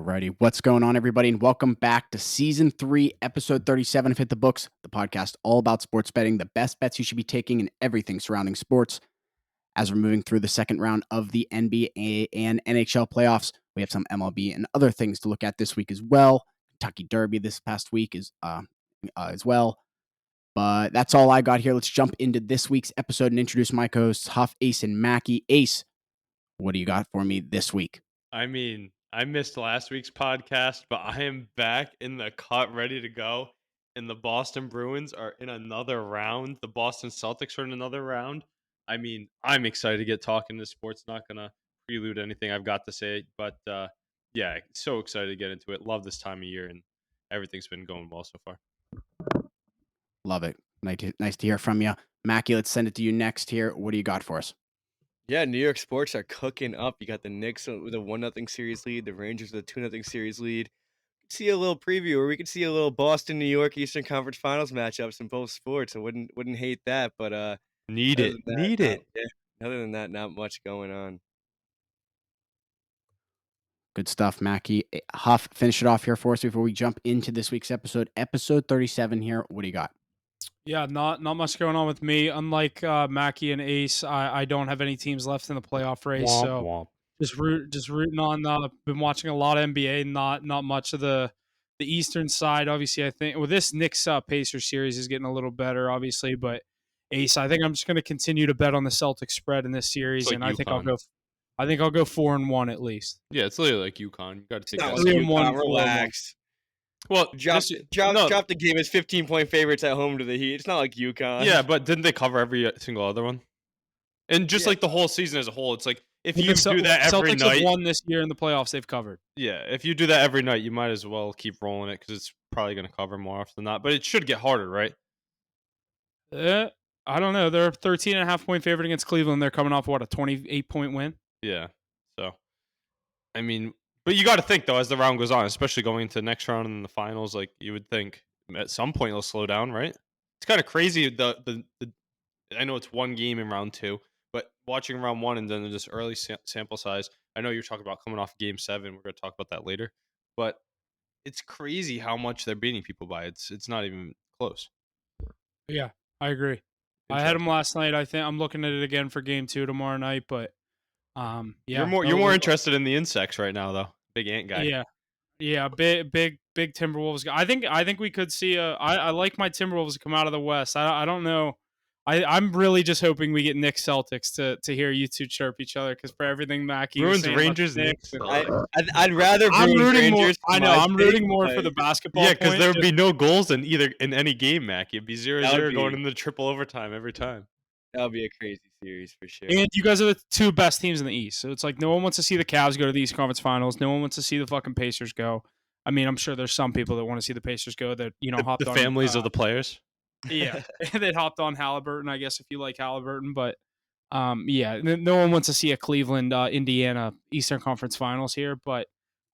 Alrighty, what's going on, everybody, and welcome back to Season 3, Episode 37 of Hit the Books, the podcast all about sports betting, the best bets you should be taking, and everything surrounding sports. As we're moving through the second round of the NBA and NHL playoffs, we have some MLB and other things to look at this week as well. Kentucky Derby this past week is as well. But that's all I got here. Let's jump into this week's episode and introduce my co-hosts, Huff, Ace, and Mackie. Ace, what do you got for me this week? I mean, I missed last week's podcast, but I am back in the cut, ready to go. And the Boston Bruins are in another round. The Boston Celtics are in another round. I mean, I'm excited to get talking to sports. Not going to prelude anything I've got to say, but yeah, so excited to get into it. Love this time of year, and everything's been going well so far. Love it. Nice to hear from you. Mackie, let's send it to you next here. What do you got for us? Yeah, New York sports are cooking up. You got the Knicks with a 1-0 series lead, the Rangers with a 2-0 series lead. See a little preview, or we could see a little Boston, New York Eastern Conference Finals matchups in both sports. I wouldn't hate that, but Need it. Other than that, not much going on. Good stuff, Mackie. Huff, finish it off here for us before we jump into this week's episode. Episode 37 here. What do you got? Yeah, not much going on with me. Unlike Mackie and Ace, I don't have any teams left in the playoff race. Womp, so just rooting on. Been watching a lot of NBA, not much of the Eastern side. Obviously, I think this Knicks Pacers series is getting a little better, obviously. But Ace, I think I'm just going to continue to bet on the Celtics spread in this series, like and UConn. I think I'll go 4-1 at least. Yeah, it's literally like UConn. You got to take that. 3-1. Relax. Well, drop the game as 15-point favorites at home to the Heat. It's not like UConn. Yeah, but didn't they cover every single other one? And just like the whole season as a whole, it's like if you do that every Celtics night, have won this year in the playoffs. They've covered. Yeah, if you do that every night, you might as well keep rolling it because it's probably going to cover more often than not. But it should get harder, right? I don't know. They're a 13.5-point favorite against Cleveland. They're coming off a 28-point win. Yeah. So, I mean, but you got to think though, as the round goes on, especially going into the next round and the finals, like you would think at some point it'll slow down, right? It's kind of crazy. The I know it's one game in round 2, but watching round 1 and then this early sample size, I know you're talking about coming off game 7. We're going to talk about that later, but it's crazy how much they're beating people by. It's not even close. Yeah, I agree. I had them last night. I think I'm looking at it again for game 2 tomorrow night, but yeah. You're more interested in the insects right now though. Big ant guy. Yeah, big Timberwolves guy. I think we could see I like my Timberwolves to come out of the West. I don't know. I'm really just hoping we get Knicks Celtics to hear you two chirp each other because for everything Mackie Bruins, Rangers, Knicks. I'd rather Bruins, Rangers. I'm rooting more for the basketball. Yeah, because there would be no goals in any game, Mackie. It'd be 0-0 going into triple overtime every time. That would be a crazy series for sure. And you guys are the two best teams in the East. So it's like no one wants to see the Cavs go to the East Conference Finals. No one wants to see the fucking Pacers go. I mean, I'm sure there's some people that want to see the Pacers go that, hopped on. The families of the players. Yeah. They hopped on Halliburton, I guess, if you like Halliburton. But, yeah, no one wants to see a Cleveland, Indiana Eastern Conference Finals here. But,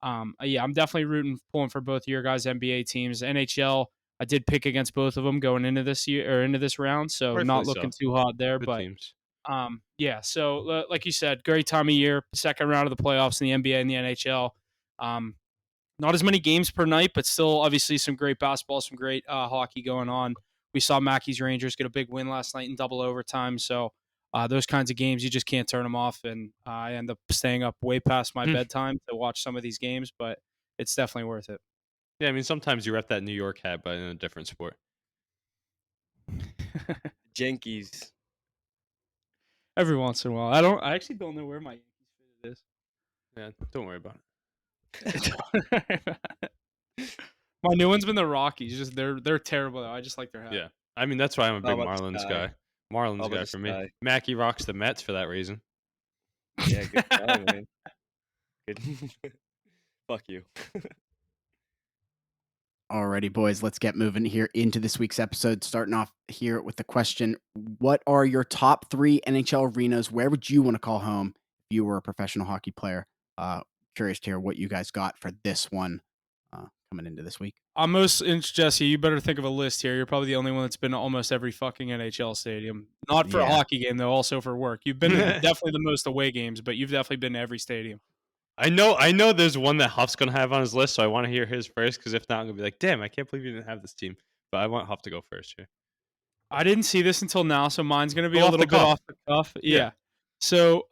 yeah, I'm definitely pulling for both of your guys' NBA teams. NHL, I did pick against both of them going into this year or into this round, so Rightfully not looking too hot there. Good but teams. yeah, so like you said, great time of year, second round of the playoffs in the NBA and the NHL. Not as many games per night, but still obviously some great basketball, some great hockey going on. We saw Mackey's Rangers get a big win last night in double overtime, so those kinds of games you just can't turn them off. And I end up staying up way past my bedtime to watch some of these games, but it's definitely worth it. Yeah, I mean, sometimes you rep that New York hat, but in a different sport. Yankees. Every once in a while. I actually don't know where my Yankees fit is. Yeah, don't worry about it. My new one's been the Rockies. Just they're terrible though. I just like their hat. Yeah. I mean, that's why I'm a big Marlins guy. Marlins guy for me. Mackie rocks the Mets for that reason. Yeah, good job, man. Good. Fuck you. Alrighty, boys, let's get moving here into this week's episode. Starting off here with the question, what are your top 3 NHL arenas? Where would you want to call home if you were a professional hockey player? Curious to hear what you guys got for this one coming into this week. Jesse, you better think of a list here. You're probably the only one that's been to almost every fucking NHL stadium. Not for a hockey game, though, also for work. You've been to definitely the most away games, but you've definitely been to every stadium. I know there's one that Huff's gonna have on his list, so I want to hear his first. Because if not, I'm gonna be like, damn, I can't believe you didn't have this team. But I want Huff to go first here. I didn't see this until now, so mine's gonna be Go a off the little bit cuff. off the cuff. Yeah. Yeah. So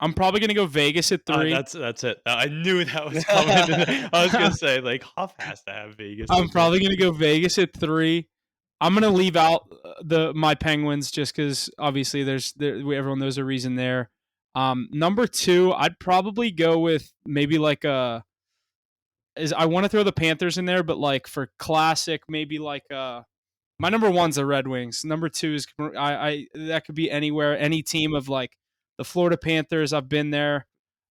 I'm probably gonna go Vegas at 3. That's it. I knew that was coming. I was gonna say like Huff has to have Vegas. I'm probably gonna go Vegas at 3. I'm gonna leave out my Penguins just because obviously everyone knows a reason there. Number 2, I'd probably go with maybe like I want to throw the Panthers in there, but like for classic, maybe like my number 1's the Red Wings. Number 2 is I that could be anywhere, any team of like the Florida Panthers. I've been there.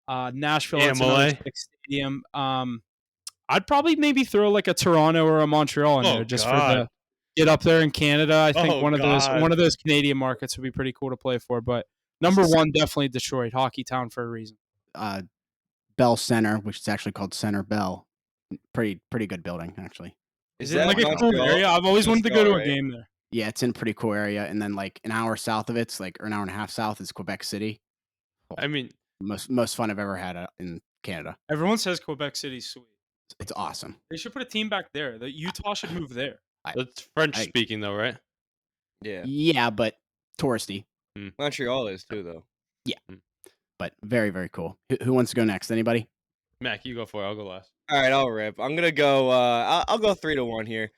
Nashville, it's another AMLA. sick stadium. I'd probably maybe throw like a Toronto or a Montreal in there just for the get up there in Canada. I think one of those Canadian markets would be pretty cool to play for. But number 1, definitely Detroit, hockey town for a reason. Bell Center, which is actually called Center Bell. Pretty good building, actually. Is it like a cool area? I've always wanted to go to a game there. Yeah, it's in a pretty cool area, and then like an hour south of it's like, or an hour and a half south is Quebec City. I mean, most fun I've ever had in Canada. Everyone says Quebec City's sweet. It's awesome. They should put a team back there. The Utah should move there. that's French speaking though, right? Yeah. Yeah, but touristy. Montreal is too, though. Yeah, but very, very cool. Who wants to go next? Anybody? Mac, you go for it. I'll go last. All right, I'll rip. I'm gonna go. I'll go 3-1 here.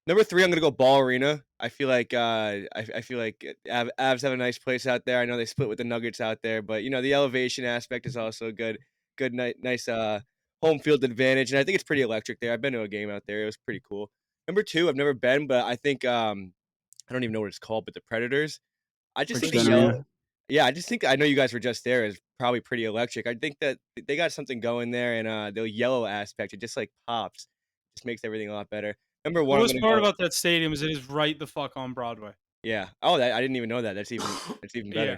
Number 3, I'm gonna go Ball Arena. I feel like I feel like Avs have a nice place out there. I know they split with the Nuggets out there, but the elevation aspect is also good. Nice home field advantage, and I think it's pretty electric there. I've been to a game out there. It was pretty cool. Number 2, I've never been, but I think I don't even know what it's called, but the Predators. I just think I just think I know you guys were just there. Is probably pretty electric. I think that they got something going there, and the yellow aspect, it just like pops, just makes everything a lot better. Number 1, The worst part about that stadium is it is right the fuck on Broadway. Yeah. Oh, I didn't even know that. That's even better. Yeah.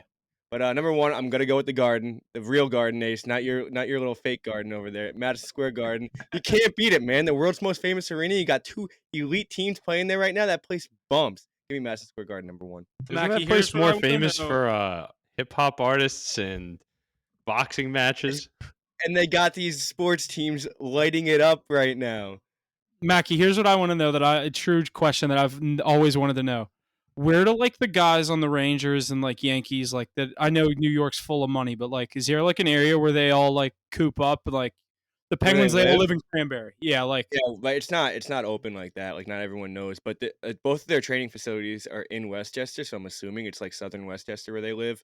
But number 1, I'm gonna go with the Garden, the real Garden, Ace, not your little fake Garden over there, Madison Square Garden. You can't beat it, man. The world's most famous arena. You got 2 elite teams playing there right now. That place bumps. Give me Madison Square Garden, number 1. Isn't Mackie, that place here's what I more wanna famous know. for hip hop artists and boxing matches? And they got these sports teams lighting it up right now. Mackie, here's what I want to know. A true question that I've always wanted to know. Where do like the guys on the Rangers and like Yankees like that? I know New York's full of money, but like, is there like an area where they all like coop up? Like the Penguins, they all live in Cranberry. Yeah, like but it's not open like that. Like not everyone knows, but both of their training facilities are in Westchester, so I'm assuming it's like southern Westchester where they live.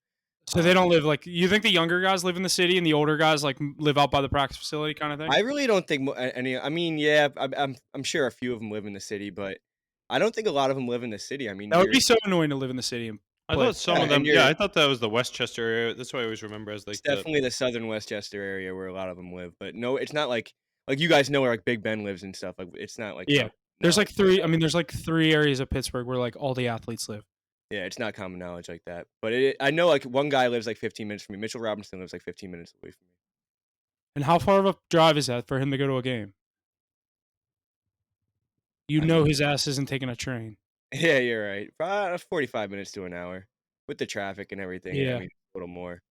so they don't live like. You think the younger guys live in the city and the older guys like live out by the practice facility kind of thing? I really don't think any. I mean, yeah, I'm sure a few of them live in the city, but I don't think a lot of them live in the city. I mean, that would be so annoying to live in the city. I thought some of them. Yeah, I thought that was the Westchester area. That's what I always remember as like. It's definitely the southern Westchester area where a lot of them live, but no, it's not like you guys know where like Big Ben lives and stuff. Like it's not like There's like 3. I mean, there's like 3 areas of Pittsburgh where like all the athletes live. Yeah, it's not common knowledge like that. But I know like one guy lives like 15 minutes from me. Mitchell Robinson lives like 15 minutes away from me. And how far of a drive is that for him to go to a game? His ass isn't taking a train. Yeah, you're right. Probably 45 minutes to an hour with the traffic and everything. Yeah. I mean, a little more.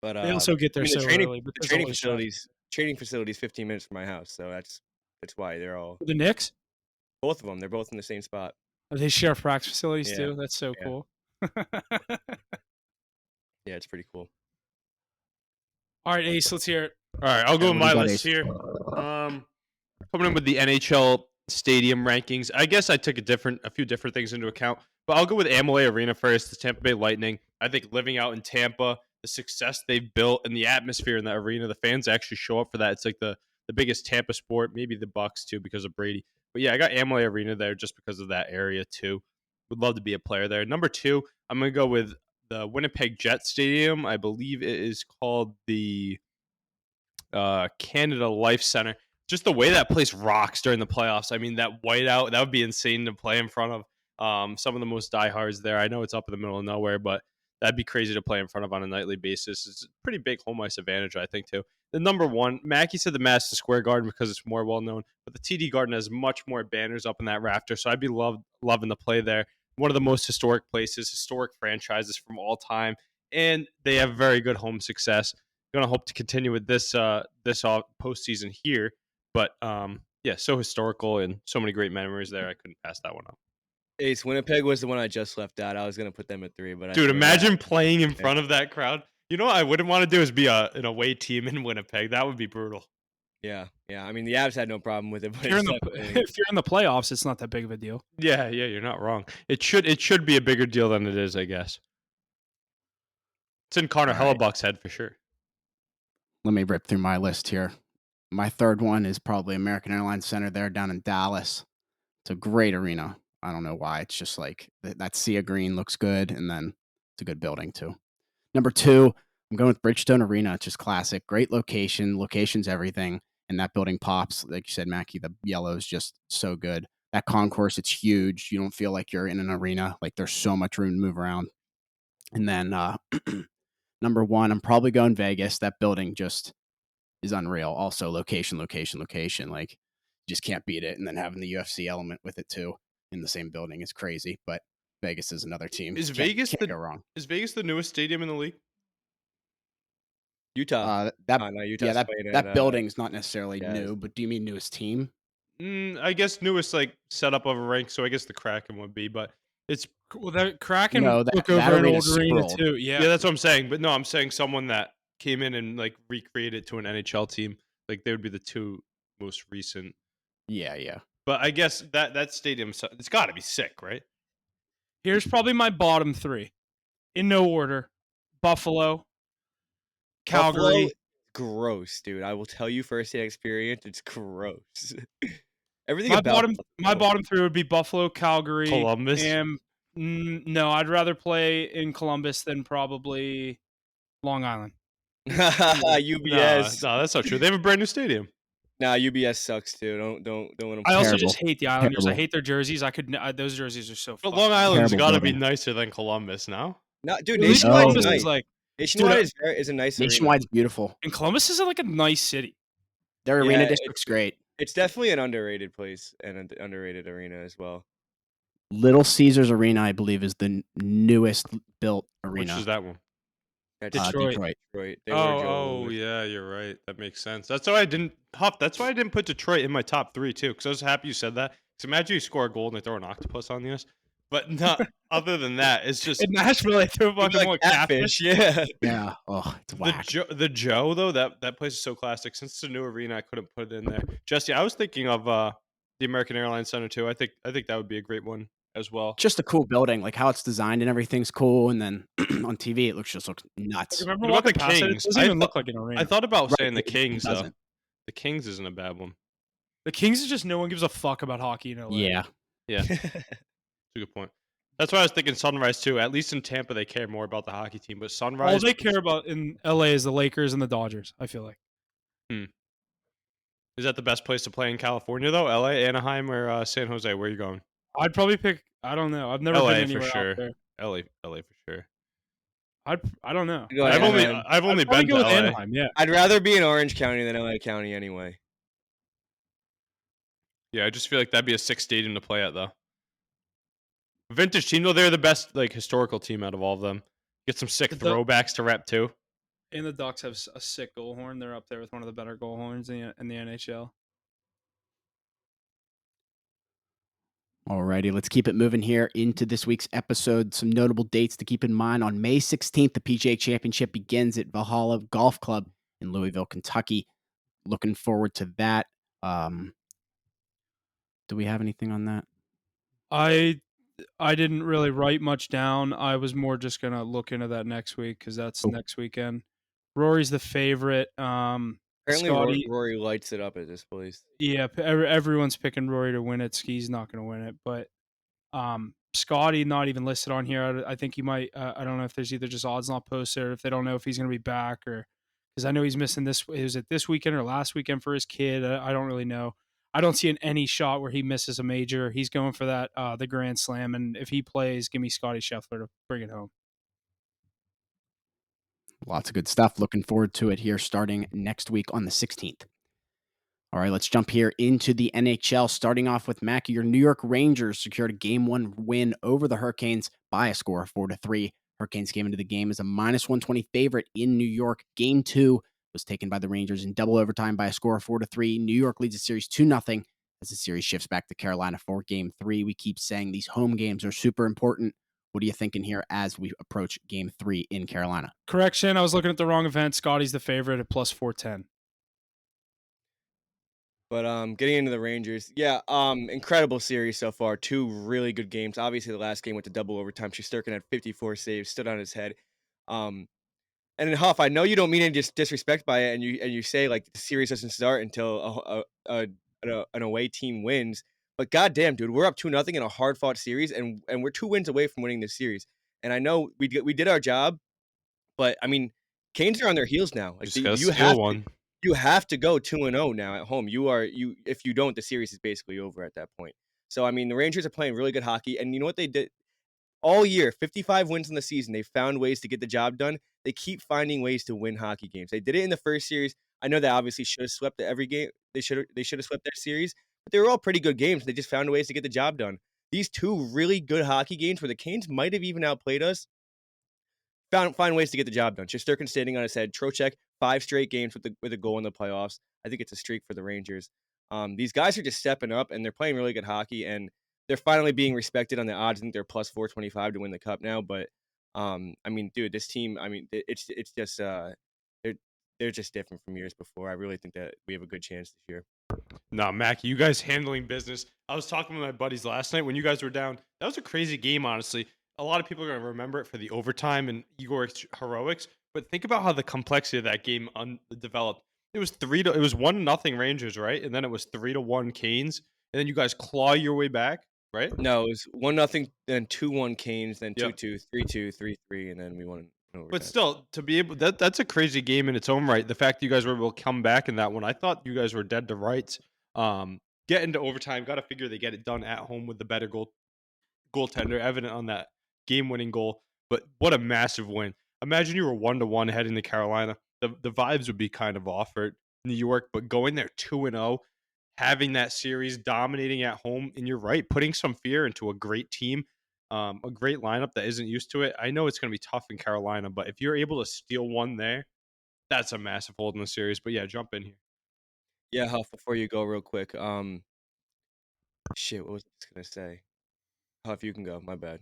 But They also get there so early. But the training facilities 15 minutes from my house, so that's why they're all the Knicks. Both of them. They're both in the same spot. They share practice facilities too. That's so Yeah. cool. Yeah, it's pretty cool. All right, Ace, let's hear it. All right, I'll go with my Everybody. list here. Coming in with the NHL stadium rankings. I guess I took a few different things into account, but I'll go with Amalie Arena first, the Tampa Bay Lightning. I think living out in Tampa, the success they've built and the atmosphere in that arena, the fans actually show up for that. It's like the biggest Tampa sport, maybe the Bucks too because of Brady. But yeah, I got Amalie Arena there just because of that area too. Would love to be a player there. Number 2, I'm going to go with the Winnipeg Jet Stadium. I believe it is called the Canada Life Center. Just the way that place rocks during the playoffs. I mean, that whiteout, that would be insane to play in front of some of the most diehards there. I know it's up in the middle of nowhere, but that'd be crazy to play in front of on a nightly basis. It's a pretty big home ice advantage, I think, too. The number 1, Mackie said the Madison Square Garden because it's more well-known, but the TD Garden has much more banners up in that rafter, so I'd be loving to play there. One of the most historic places, historic franchises from all time. and they have very good home success. Going to hope to continue with this postseason here, but yeah, so historical and so many great memories there. I couldn't pass that one up. Ace, Winnipeg was the one I just left out. I was gonna put them at 3, but Dude, imagine that. playing in front of that crowd. You know what I wouldn't want to do is be an away team in Winnipeg. That would be brutal. Yeah. I mean, the Avs had no problem with it, but If you're, it's in the, definitely if you're in the playoffs, it's not that big of a deal. Yeah, you're not wrong. It should be a bigger deal than it is, I guess. It's in Connor All right. Hellebuck's head for sure. Let me rip through my list here. My third one is probably American Airlines Center there down in Dallas. It's a great arena. I don't know why. It's just like that sea of green looks good, and then it's a good building too. Number 2, I'm going with Bridgestone Arena. It's just classic. Great location. Location's everything. And that building pops. Like you said, Mackie, the yellow is just so good. That concourse, it's huge. You don't feel like you're in an arena. Like there's so much room to move around. And then number 1, I'm probably going Vegas. That building just is unreal. Also, location. Like you just can't beat it. And then having the UFC element with it too in the same building is crazy. But Vegas is another team. Is Can't Vegas go wrong. Is Vegas the newest stadium in the league? Utah. That No, Utah's playing that in, building's not necessarily Jazz. new, but do you mean newest team? I guess newest like setup of a rank, so I guess the Kraken would be, but it's Well, that Kraken No, took that over an old arena's super arena old. too. yeah, that's what I'm saying. But no, I'm saying someone that came in and like recreated to an NHL team, like they would be the two most recent. Yeah. But I guess that stadium, it's got to be sick, right? Here's probably my bottom 3, in no order: Buffalo, Calgary. Buffalo, gross, dude. I will tell you firsthand experience. It's gross. Everything My about bottom 3 would be Buffalo, Calgary, Columbus. and no, I'd rather play in Columbus than probably Long Island. UBS. No, that's not true. They have a brand new stadium. Nah, UBS sucks too. Don't let them. I also Terrible. just hate the Islanders. I Terrible. hate their jerseys. Those jerseys are so. But fucking Long Island's Terrible got to be building. nicer than Columbus now. No, dude. At least No. Nationwide Columbus is is nice. like, Nationwide is a nice arena. Nationwide's beautiful. and Columbus is like a nice city. Their Yeah, arena district's great. It's definitely an underrated place and an underrated arena as well. Little Caesars Arena, I believe, is the newest built arena. Which is that one? That's Detroit. Detroit. They were Oh, yeah, you're right. That makes sense. That's why I didn't put Detroit in my top 3 too, because I was happy you said that. Because imagine you score a goal and they throw an octopus on the ice. But not other than that, it's just In Nashville, they threw fucking like more catfish. catfish. Yeah. Yeah. Oh, it's whack. the Joe though. That place is so classic. Since it's a new arena, I couldn't put it in there. Jesse, I was thinking of the American Airlines Center too. I think that would be a great one as well. Just a cool building, like how it's designed and everything's cool. And then on TV, it looks nuts. Remember What about walking the past it? It Kings? doesn't I even thought- look like an arena. I thought about Right, saying the it Kings though. doesn't. The Kings isn't a bad one. The Kings is just no one gives a fuck about hockey in LA. Yeah. Yeah, that's a good point. That's why I was thinking Sunrise too. At least in Tampa, they care more about the hockey team. But Sunrise, All they care about in LA is the Lakers and the Dodgers, I feel like. is that the best place to play in California though? LA, Anaheim, or San Jose? Where are you going? I'd probably pick, I don't know. I've never LA been for anywhere sure. out there. LA for sure. I don't know. Go I've Anaheim. only I'd probably been go to with LA. Anaheim, yeah. I'd rather be in Orange County than LA County anyway. Yeah, I just feel like that'd be a sick stadium to play at though. Vintage team though, they're the best like historical team out of all of them. Get some sick The- throwbacks to rep too. And the Ducks have a sick goal horn. They're up there with one of the better goal horns in the NHL. Alrighty, let's keep it moving here into this week's episode. Some notable dates to keep in mind. On May 16th, the PGA Championship begins at Valhalla Golf Club in Louisville, Kentucky. Looking forward to that. Do we have anything on that? I didn't really write much down. I was more just gonna look into that next week because that's next weekend. Rory's the favorite. Apparently, Scotty, Rory lights it up at this place. yeah, everyone's picking Rory to win it. Ski's not gonna win it, but Scotty not even listed on here. I think he might. I don't know if there's either just odds not posted or if they don't know if he's gonna be back or because I know he's missing this. Was it this weekend or last weekend for his kid? I don't really know. I don't see any shot where he misses a major. He's going for that the Grand Slam, and if he plays, give me Scotty Scheffler to bring it home. Lots of good stuff. Looking forward to it here starting next week on the 16th. All right, let's jump here into the NHL. Starting off with Mackie, your New York Rangers secured a Game 1 win over the Hurricanes by a score of 4-3. Hurricanes came into the game as a -120 favorite in New York. Game 2 was taken by the Rangers in double overtime by a score of 4-3. New York leads the series 2-0 as the series shifts back to Carolina for Game 3. We keep saying these home games are super important. What are you thinking here as we approach Game 3 in Carolina? Correction, I was looking at the wrong event. Scotty's the favorite at plus 410. But getting into the Rangers, incredible series so far. 2 really good games. Obviously, the last game went to double overtime. Shesterkin had 54 saves, stood on his head. And then Huff, I know you don't mean any disrespect by it, and you say like the series doesn't start until an away team wins. But goddamn, dude, we're up 2-0 in a hard fought series, and we're 2 wins away from winning this series. And I know we did our job, but I mean, Canes are on their heels now. Like Just gotta you steal have one. you have to go 2-0 now at home. If you don't, the series is basically over at that point. So I mean, the Rangers are playing really good hockey, and you know what they did all year, 55 wins in the season. They found ways to get the job done. They keep finding ways to win hockey games. They did it in the first series. I know they obviously should have swept every game. They should have swept their series, but they were all pretty good games. They just found ways to get the job done. These 2 really good hockey games where the Canes might have even outplayed us, find ways to get the job done. Shesterkin standing on his head. Trocheck, 5 straight games with a goal in the playoffs. I think it's a streak for the Rangers. These guys are just stepping up, and they're playing really good hockey, and they're finally being respected on the odds. I think they're plus 425 to win the cup now. But I mean, dude, this team, I mean, it's just they're just different from years before. I really think that we have a good chance this year. No, Mac, you guys handling business. I was talking with my buddies last night when you guys were down. That was a crazy game, honestly. A lot of people are going to remember it for the overtime and Igor's heroics, but think about how the complexity of that game developed. It was 1-0 Rangers, right? And then it was 3-1 Canes, and then you guys claw your way back, right? No, it was 1-0, then 2-1 Canes, then Yeah. 2-2, 3-2, 3-3, and then we won in overtime. But still, to be able that's a crazy game in its own right. The fact that you guys were able to come back in that one, I thought you guys were dead to rights. Get into overtime, got to figure they get it done at home with the better goaltender, evident on that game-winning goal. But what a massive win! Imagine you were 1-1 heading to Carolina. The vibes would be kind of off for New York, but going there 2-0, having that series, dominating at home, and you're right, putting some fear into a great team. A great lineup that isn't used to it. I know it's going to be tough in Carolina, but if you're able to steal one there, that's a massive hold in the series. But yeah, jump in here. Yeah, Huff, before you go real quick, shit, what was I just gonna say? Huff, you can go. My bad.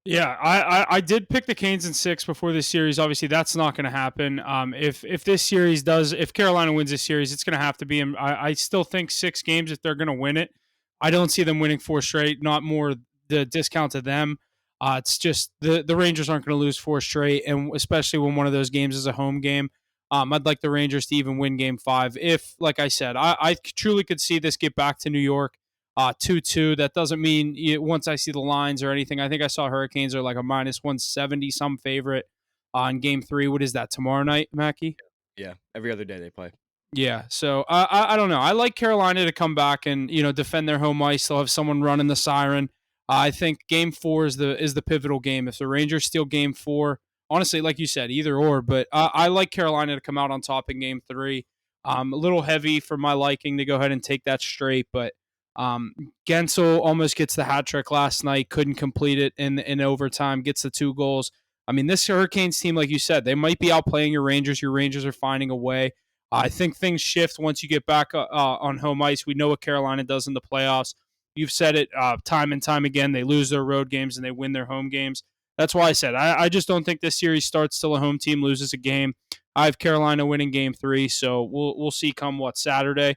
Yeah, I did pick the Canes in 6 before this series. Obviously, that's not going to happen. If this series if Carolina wins this series, it's going to have to be. I still think 6 games if they're going to win it. I don't see them winning 4 straight. Not more the discount to them. It's just the Rangers aren't going to lose 4 straight, and especially when one of those games is a home game. I'd like the Rangers to even win Game 5. If, like I said, I truly could see this get back to New York. 2-2. That doesn't mean once I see the lines or anything. I think I saw Hurricanes are like a -170 some favorite on Game 3. What is that, tomorrow night, Mackie? Yeah, every other day they play. Yeah, so I don't know. I like Carolina to come back and defend their home ice. They'll have someone running the siren. I think Game 4 is the pivotal game. If the Rangers steal Game 4, honestly, like you said, either or. But I like Carolina to come out on top in Game 3. A little heavy for my liking to go ahead and take that straight, but Gensel almost gets the hat trick last night. Couldn't complete it in overtime. Gets the 2 goals. I mean, this Hurricanes team, like you said, they might be outplaying your Rangers. Your Rangers are finding a way. I think things shift once you get back on home ice. We know what Carolina does in the playoffs. You've said it time and time again. They lose their road games and they win their home games. That's why I said I just don't think this series starts till a home team loses a game. I have Carolina winning Game 3, so we'll see come Saturday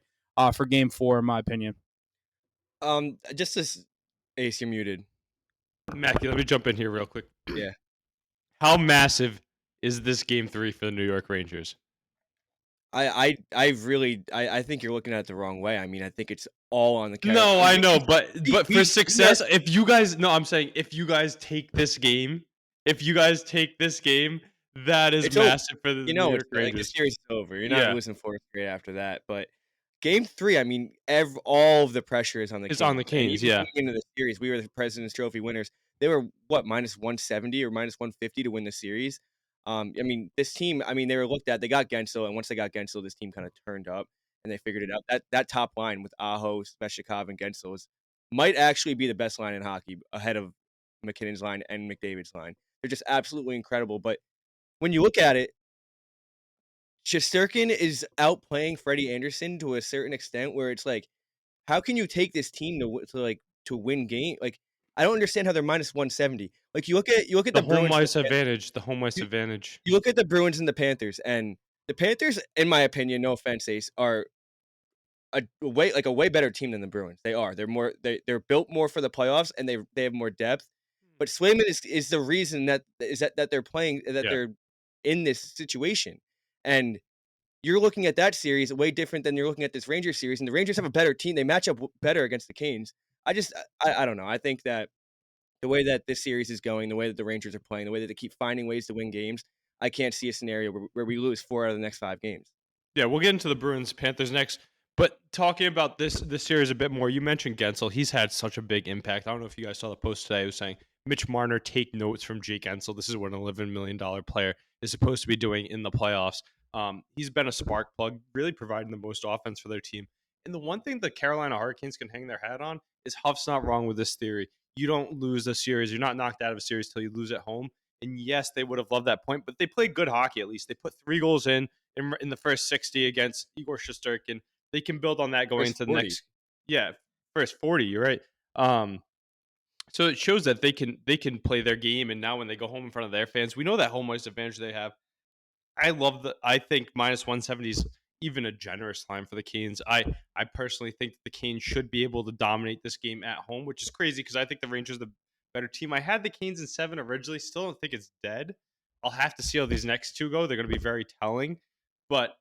for Game 4, in my opinion. Just this, Ace, you're muted. Mackie, let me jump in here real quick. Yeah. How massive is this Game 3 for the New York Rangers? I think you're looking at it the wrong way. I mean, I think it's all on the No, I know, but for we- success, if you guys take this game, that is It's over. massive for the New York It's like the Rangers. series is over. You're not Yeah. losing 4 straight after that. But Game 3, I mean, all of the pressure is on the Canes. It's on the And Canes, even yeah. coming into the series, we were the President's Trophy winners. They were -170 or -150 to win the series. I mean, this team, I mean, they were looked at. They got Gensel, and once they got Gensel, this team kind of turned up and they figured it out. That top line with Aho, Svechnikov, and Gensel might actually be the best line in hockey, ahead of McKinnon's line and McDavid's line. They're just absolutely incredible. But when you look at it, Shesterkin is outplaying Freddie Anderson to a certain extent where it's like, how can you take this team to win game? Like, I don't understand how they're minus 170. Like you look at The the home Bruins. ice advantage. The home ice advantage. You look at the Bruins and the Panthers, and the Panthers, in my opinion, no offense, Ace, are a way better team than the Bruins. They are. They're built more for the playoffs, and they have more depth. But Swayman is the reason that they're playing they're in this situation, and you're looking at that series way different than you're looking at this Rangers series. And the Rangers have a better team; they match up better against the Canes. I don't know. I think that the way that this series is going, the way that the Rangers are playing, the way that they keep finding ways to win games, I can't see a scenario where we lose 4 out of the next 5 games. Yeah, we'll get into the Bruins Panthers next. But talking about this series a bit more, you mentioned Gensel. He's had such a big impact. I don't know if you guys saw the post today. It was saying Mitch Marner, take notes from Jake Gensel. This is what an $11 million player is supposed to be doing in the playoffs. He's been a spark plug, really providing the most offense for their team. And the one thing the Carolina Hurricanes can hang their hat on is Huff's not wrong with this theory. You don't lose a series. You're not knocked out of a series till you lose at home. And yes, they would have loved that point, but they played good hockey at least. They put 3 goals in the first 60 against Igor Shesterkin. They can build on that going into the next. Yeah, first 40. You're right. So it shows that they can play their game, and now when they go home in front of their fans, we know that home ice advantage they have. I think minus 170 is even a generous line for the Canes. I personally think the Canes should be able to dominate this game at home, which is crazy because I think the Rangers are the better team. I had the Canes in 7 originally. Still don't think it's dead. I'll have to see how these next 2 go. They're going to be very telling. But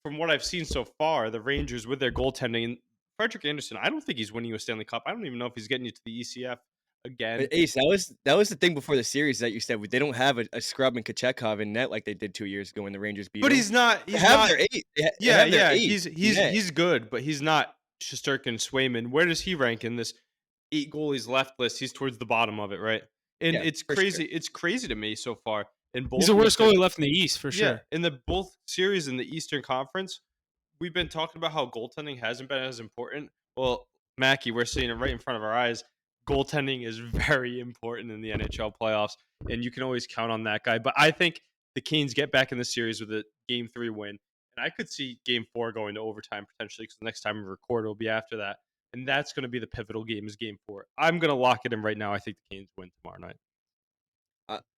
from what I've seen so far, the Rangers with their goaltending, and Frederik Andersen, I don't think he's winning you a Stanley Cup. I don't even know if he's getting you to the ECF again. But Ace, that was the thing before the series that you said they don't have a scrub and Kachekov in net like they did 2 years ago when the Rangers beat But them. he's not. They have their 8. They have their 8 He's good, but he's not Shesterkin, Swayman. Where does he rank in this 8 goalies left list? He's towards the bottom of it, right? And it's crazy. Sure. It's crazy to me so far. He's the worst goalie left in the East for sure. Yeah, in the both series in the Eastern Conference, we've been talking about how goaltending hasn't been as important. Well, Mackie, we're seeing it right in front of our eyes. Goaltending is very important in the NHL playoffs, and you can always count on that guy. But I think the Canes get back in the series with a Game 3 win, and I could see Game 4 going to overtime potentially because the next time we record will be after that, and that's going to be the pivotal game is Game 4. I'm going to lock it in right now. I think the Canes win tomorrow night.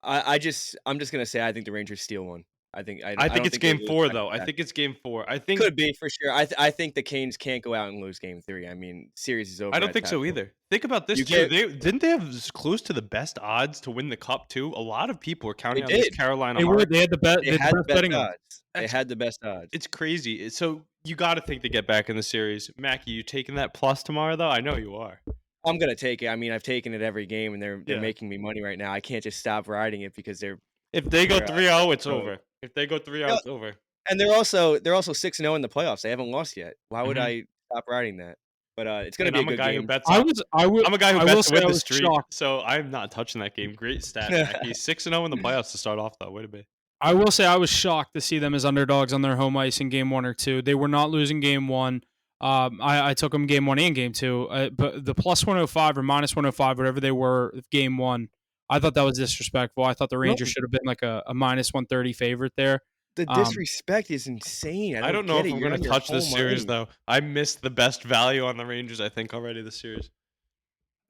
I'm just gonna say I think the Rangers steal one. I think it's Game 4 though. I think it's Game 4. I think could be for sure. I think the Canes can't go out and lose Game 3. I mean, series is over. I don't think so either. Think about this too. Didn't they have close to the best odds to win the Cup too? A lot of people were counting on these Carolina. They had the best. They had the best betting odds. They had the best odds. It's crazy. So you got to think they get back in the series. Mackie, you taking that plus tomorrow though? I know you are. I'm gonna take it. I mean, I've taken it every game, and they're making me money right now. I can't just stop riding it because if they go 3-0, it's over. If they go 3-0, it's over. And they're also 6-0 in the playoffs. They haven't lost yet. Why would I stop riding that? But it's gonna be a good game. I'm a guy who bets with the street, so I'm not touching that game. Great stat, Mackie. 6-0 in the playoffs to start off, though. Way to be. I will say I was shocked to see them as underdogs on their home ice in Game 1 or 2. They were not losing Game 1. I took them Game 1 and Game 2, but the plus 105 or minus 105, whatever they were, Game 1, I thought that was disrespectful. I thought the Rangers should have been like a minus 130 favorite there. The disrespect is insane. I don't know if I'm going to touch this series, though. I missed the best value on the Rangers, I think, already this series.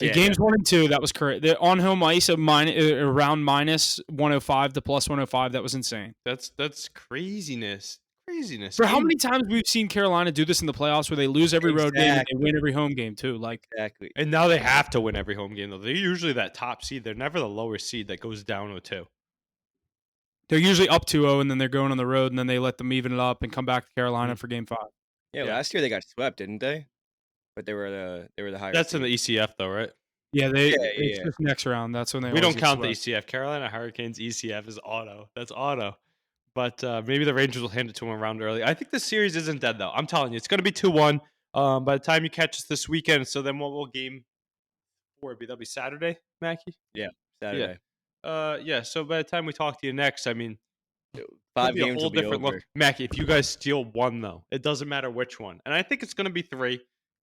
Games 1 and 2, that was correct. The on home ice around minus 105 to plus 105, that was insane. That's craziness. For how many times we've seen Carolina do this in the playoffs where they lose every road game and they win every home game too. Exactly. And now they have to win every home game though. They're usually that top seed. They're never the lower seed that goes down 0-2. They're usually up 2-0 and then they're going on the road and then they let them even it up and come back to Carolina for Game 5. Yeah, last year they got swept, didn't they? But they were the higher. That's seed. in the ECF though, right? Yeah, it's just next round. That's when they. We don't count the ECF. Carolina Hurricanes ECF is auto. That's auto. But maybe the Rangers will hand it to them around early. I think the series isn't dead, though. I'm telling you, it's going to be 2-1 by the time you catch us this weekend. So then what will Game 4 be? That'll be Saturday, Mackie? Yeah, Saturday. Yeah, so by the time we talk to you next, I mean, 5 games will be over. Look. Mackie, if you guys steal 1, though, it doesn't matter which one. And I think it's going to be 3.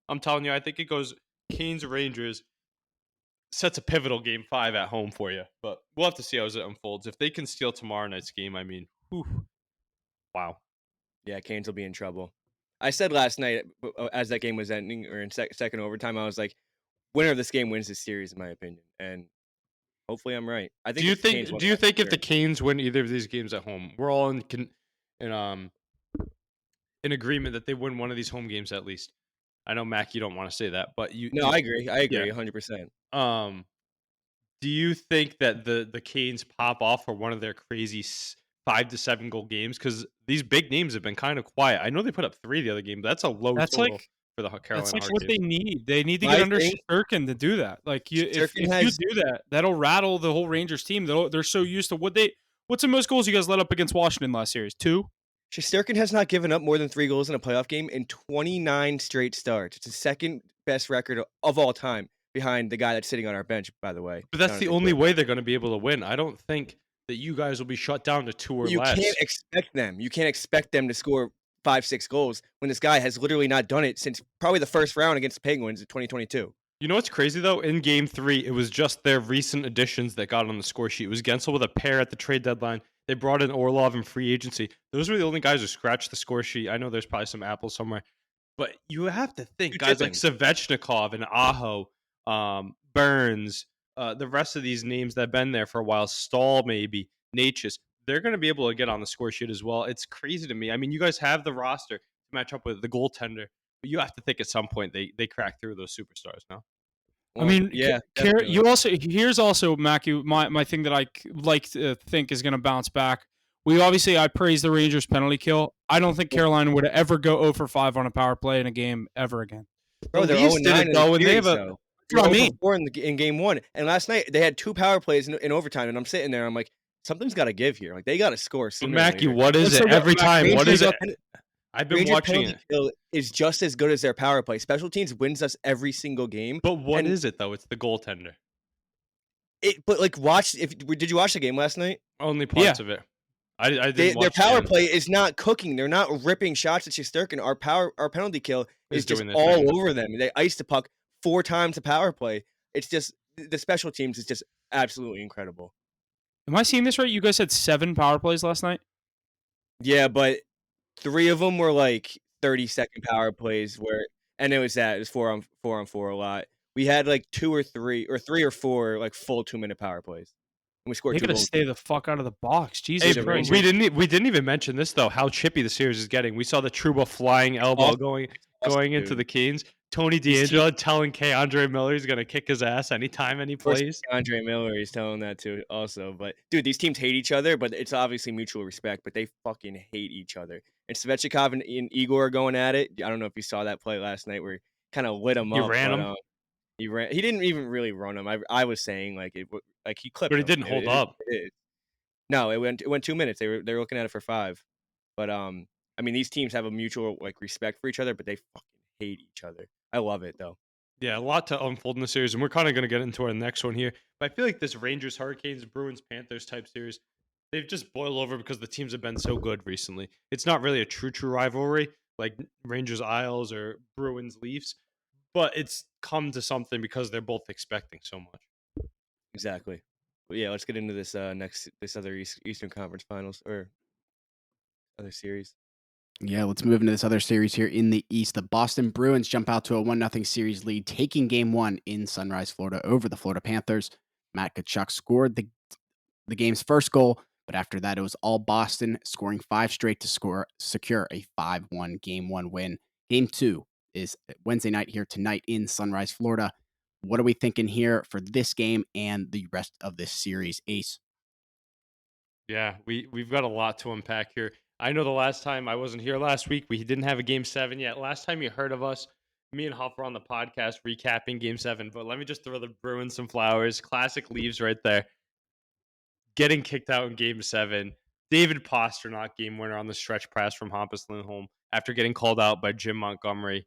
I'm telling you, I think it goes Canes, Rangers. sets a pivotal game 5 at home for you. But we'll have to see how it unfolds. If they can steal tomorrow night's game, I mean, wow. Yeah, Canes will be in trouble. I said last night as that game was ending or in second overtime, I was like, winner of this game wins this series, in my opinion. And hopefully I'm right. I think Do you if the Canes think? won Do you that think if the series- Canes win either of these games at home, we're all in agreement that they win one of these home games at least? I know, Mac, you don't want to say that, but No, I agree. I agree yeah. 100%. Do you think that the Canes pop off for one of their crazy 5 to 7 goal games? Because these big names have been kind of quiet. I know they put up 3 the other game, but that's a low That's total like for the that's Carolina like what they Hurricanes. need. They need to My get under thing- Shesterkin to do that. Like if Shesterkin you has- do that, that'll rattle the whole Rangers team. They're so used to what's the most goals you guys let up against Washington last series? 2? Shesterkin has not given up more than 3 goals in a playoff game in 29 straight starts. It's the second best record of all time, behind the guy that's sitting on our bench, by the way. But that's the Jonathan only Quick. way they're going to be able to win. I don't think that you guys will be shut down to 2 or You less. can't expect them. You can't expect them to score 5-6 goals when this guy has literally not done it since probably the first round against the Penguins in 2022. You know what's crazy, though? In Game 3, it was just their recent additions that got on the score sheet. It was Gensel with a pair at the trade deadline. They brought in Orlov in free agency. Those were the only guys who scratched the score sheet. I know there's probably some apples somewhere. But you have to think, You're guys like tipping. Svechnikov and Aho, Burns, the rest of these names that have been there for a while, Stahl maybe, Natchez, they're going to be able to get on the score sheet as well. It's crazy to me. I mean, you guys have the roster to match up with the goaltender, but you have to think at some point they crack through those superstars now. I mean, yeah, you also here's also Mackie, my thing that I like to think is going to bounce back. I praise the Rangers penalty kill. I don't think Carolina would ever go 0 for 5 on a power play in a game ever again. Bro, The they're Leafs 0-9 did it, in though, the and they have series, a- though. That's what I They're mean. 0 for 4 in game 1, and last night they had 2 power plays in overtime, and I'm sitting there, I'm like, something's got to give here. Like they got to score But sooner. Mackie, than later. what is Let's it talk about every time? What is it? Rangers- I've been Rangers watching penalty it. kill is just as good as their power play. Special teams wins us every single game. But what and- is it, though? It's the goaltender. But like, did you watch the game last night? Only parts of it. I didn't Their watch the power end. play is not cooking. They're not ripping shots at Shesterkin. Our penalty kill Is is just doing their all thing. over them. They iced the puck 4 times the power play. It's just the special teams is just absolutely incredible. Am I seeing this right? You guys had 7 power plays last night. Yeah, but 3 of them were like 30-second power plays and it was 4 on 4 a lot. We had like 2 or 3 or 4 like full 2-minute power plays. And we scored They 2 gotta goals. stay the fuck out of the box. Hey, Jesus the Christ. Rangers- we didn't even mention this though. How chippy the series is getting. We saw the Trouba flying elbow Awesome. going into dude. the Canes. Tony These DeAngelo telling Andre Miller he's gonna kick his ass anytime any Of course, plays. Andre Miller is telling that too, also. But dude, these teams hate each other, but it's obviously mutual respect. But they fucking hate each other. And Svechnikov and Igor are going at it. I don't know if you saw that play last night where he kind of lit him He up. ran but, him? He ran. He didn't even really run him. I was saying like he clipped. But he him. didn't hold up. No, it went 2 minutes. They were looking at it for 5. But I mean, these teams have a mutual like respect for each other, but they fucking hate each other. I love it though. Yeah, a lot to unfold in the series, and we're kind of going to get into our next one here. But I feel like this Rangers, Hurricanes, Bruins, Panthers type series, they've just boiled over because the teams have been so good recently. It's not really a true rivalry like Rangers, Isles, or Bruins, Leafs, but it's come to something because they're both expecting so much. Exactly. But yeah, let's get into this this other Eastern Conference Finals or other series. Yeah, let's move into this other series here in the East. The Boston Bruins jump out to a 1-0 series lead, taking Game 1 in Sunrise, Florida, over the Florida Panthers. Matt Tkachuk scored the game's first goal, but after that, it was all Boston, scoring 5 straight to secure a 5-1 Game 1 win. Game 2 is Wednesday night here tonight in Sunrise, Florida. What are we thinking here for this game and the rest of this series, Ace? Yeah, we've got a lot to unpack here. I know the last time I wasn't here last week, we didn't have a Game 7 yet. Last time you heard of us, me and Huff were on the podcast recapping Game 7. But let me just throw the Bruins some flowers. Classic Leaves right there. Getting kicked out in Game 7. David Pastrnak, game winner on the stretch pass from Hampus Lindholm after getting called out by Jim Montgomery.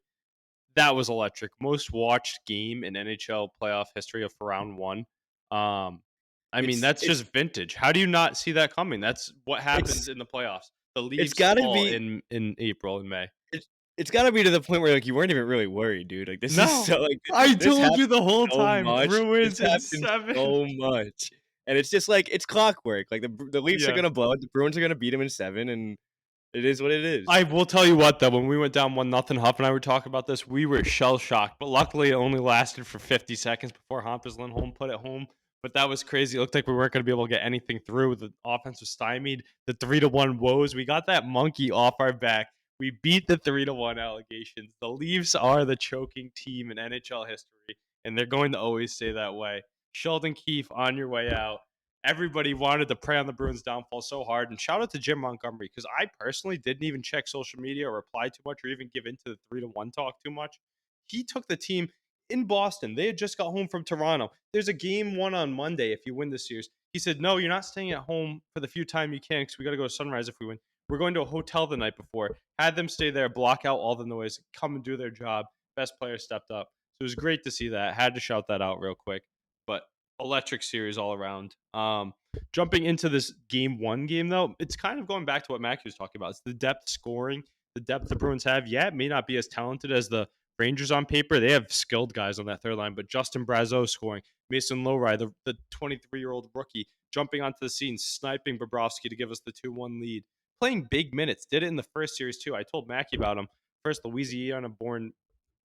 That was electric. Most watched game in NHL playoff history for round 1. I mean, that's just vintage. How do you not see that coming? That's what happens in the playoffs. The Leafs gotta fall be- in April and May. It's got to be to the point where like you weren't even really worried, dude. Like this No, is so like I this told you happens the whole so time. much. Bruins This in happens 7. so much, and it's just like it's clockwork. Like the Leafs are Yeah. gonna blow it. The Bruins are gonna beat them in 7, and it is what it is. I will tell you what, though, when we went down 1-0, Huff and I were talking about this, we were shell-shocked. But luckily, it only lasted for 50 seconds before Hampus Lindholm put it home. But that was crazy. It looked like we weren't going to be able to get anything through. The offense was stymied. The 3-1 woes. We got that monkey off our back. We beat the 3-1 allegations. The Leafs are the choking team in NHL history, and they're going to always stay that way. Sheldon Keefe on your way out. Everybody wanted to prey on the Bruins' downfall so hard. And shout out to Jim Montgomery, because I personally didn't even check social media or reply too much or even give into the 3-1 talk too much. He took the team in Boston. They had just got home from Toronto. There's a game 1 on Monday if you win this series. He said, no, you're not staying at home for the few time you can because we got to go to Sunrise if we win. We're going to a hotel the night before. Had them stay there, block out all the noise, come and do their job. Best player stepped up. So it was great to see that. Had to shout that out real quick. But electric series all around. Jumping into this game 1 game, though, it's kind of going back to what Mackie was talking about. It's the depth scoring, the depth the Bruins have. Yeah, it may not be as talented as the Rangers on paper. They have skilled guys on that third line, but Justin Brazeau scoring, Mason Lohrei, the 23-year-old rookie, jumping onto the scene, sniping Bobrovsky to give us the 2-1 lead. Playing big minutes. Did it in the first series, too. I told Mackie about him. First Louisiana-born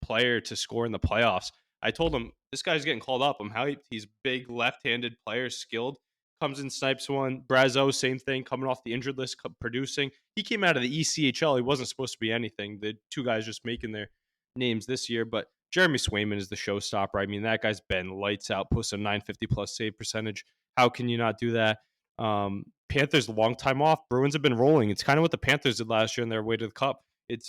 player to score in the playoffs. I told him, this guy's getting called up. I'm hyped. He's big, left-handed player, skilled. Comes in, snipes one. Brazeau, same thing, coming off the injured list, producing. He came out of the ECHL. He wasn't supposed to be anything. The two guys just making their names this year. But Jeremy Swayman is the showstopper. I mean, that guy's been lights out, posted a 950-plus save percentage. How can you not do that? Panthers, long time off. Bruins have been rolling. It's kind of what the Panthers did last year on their way to the Cup.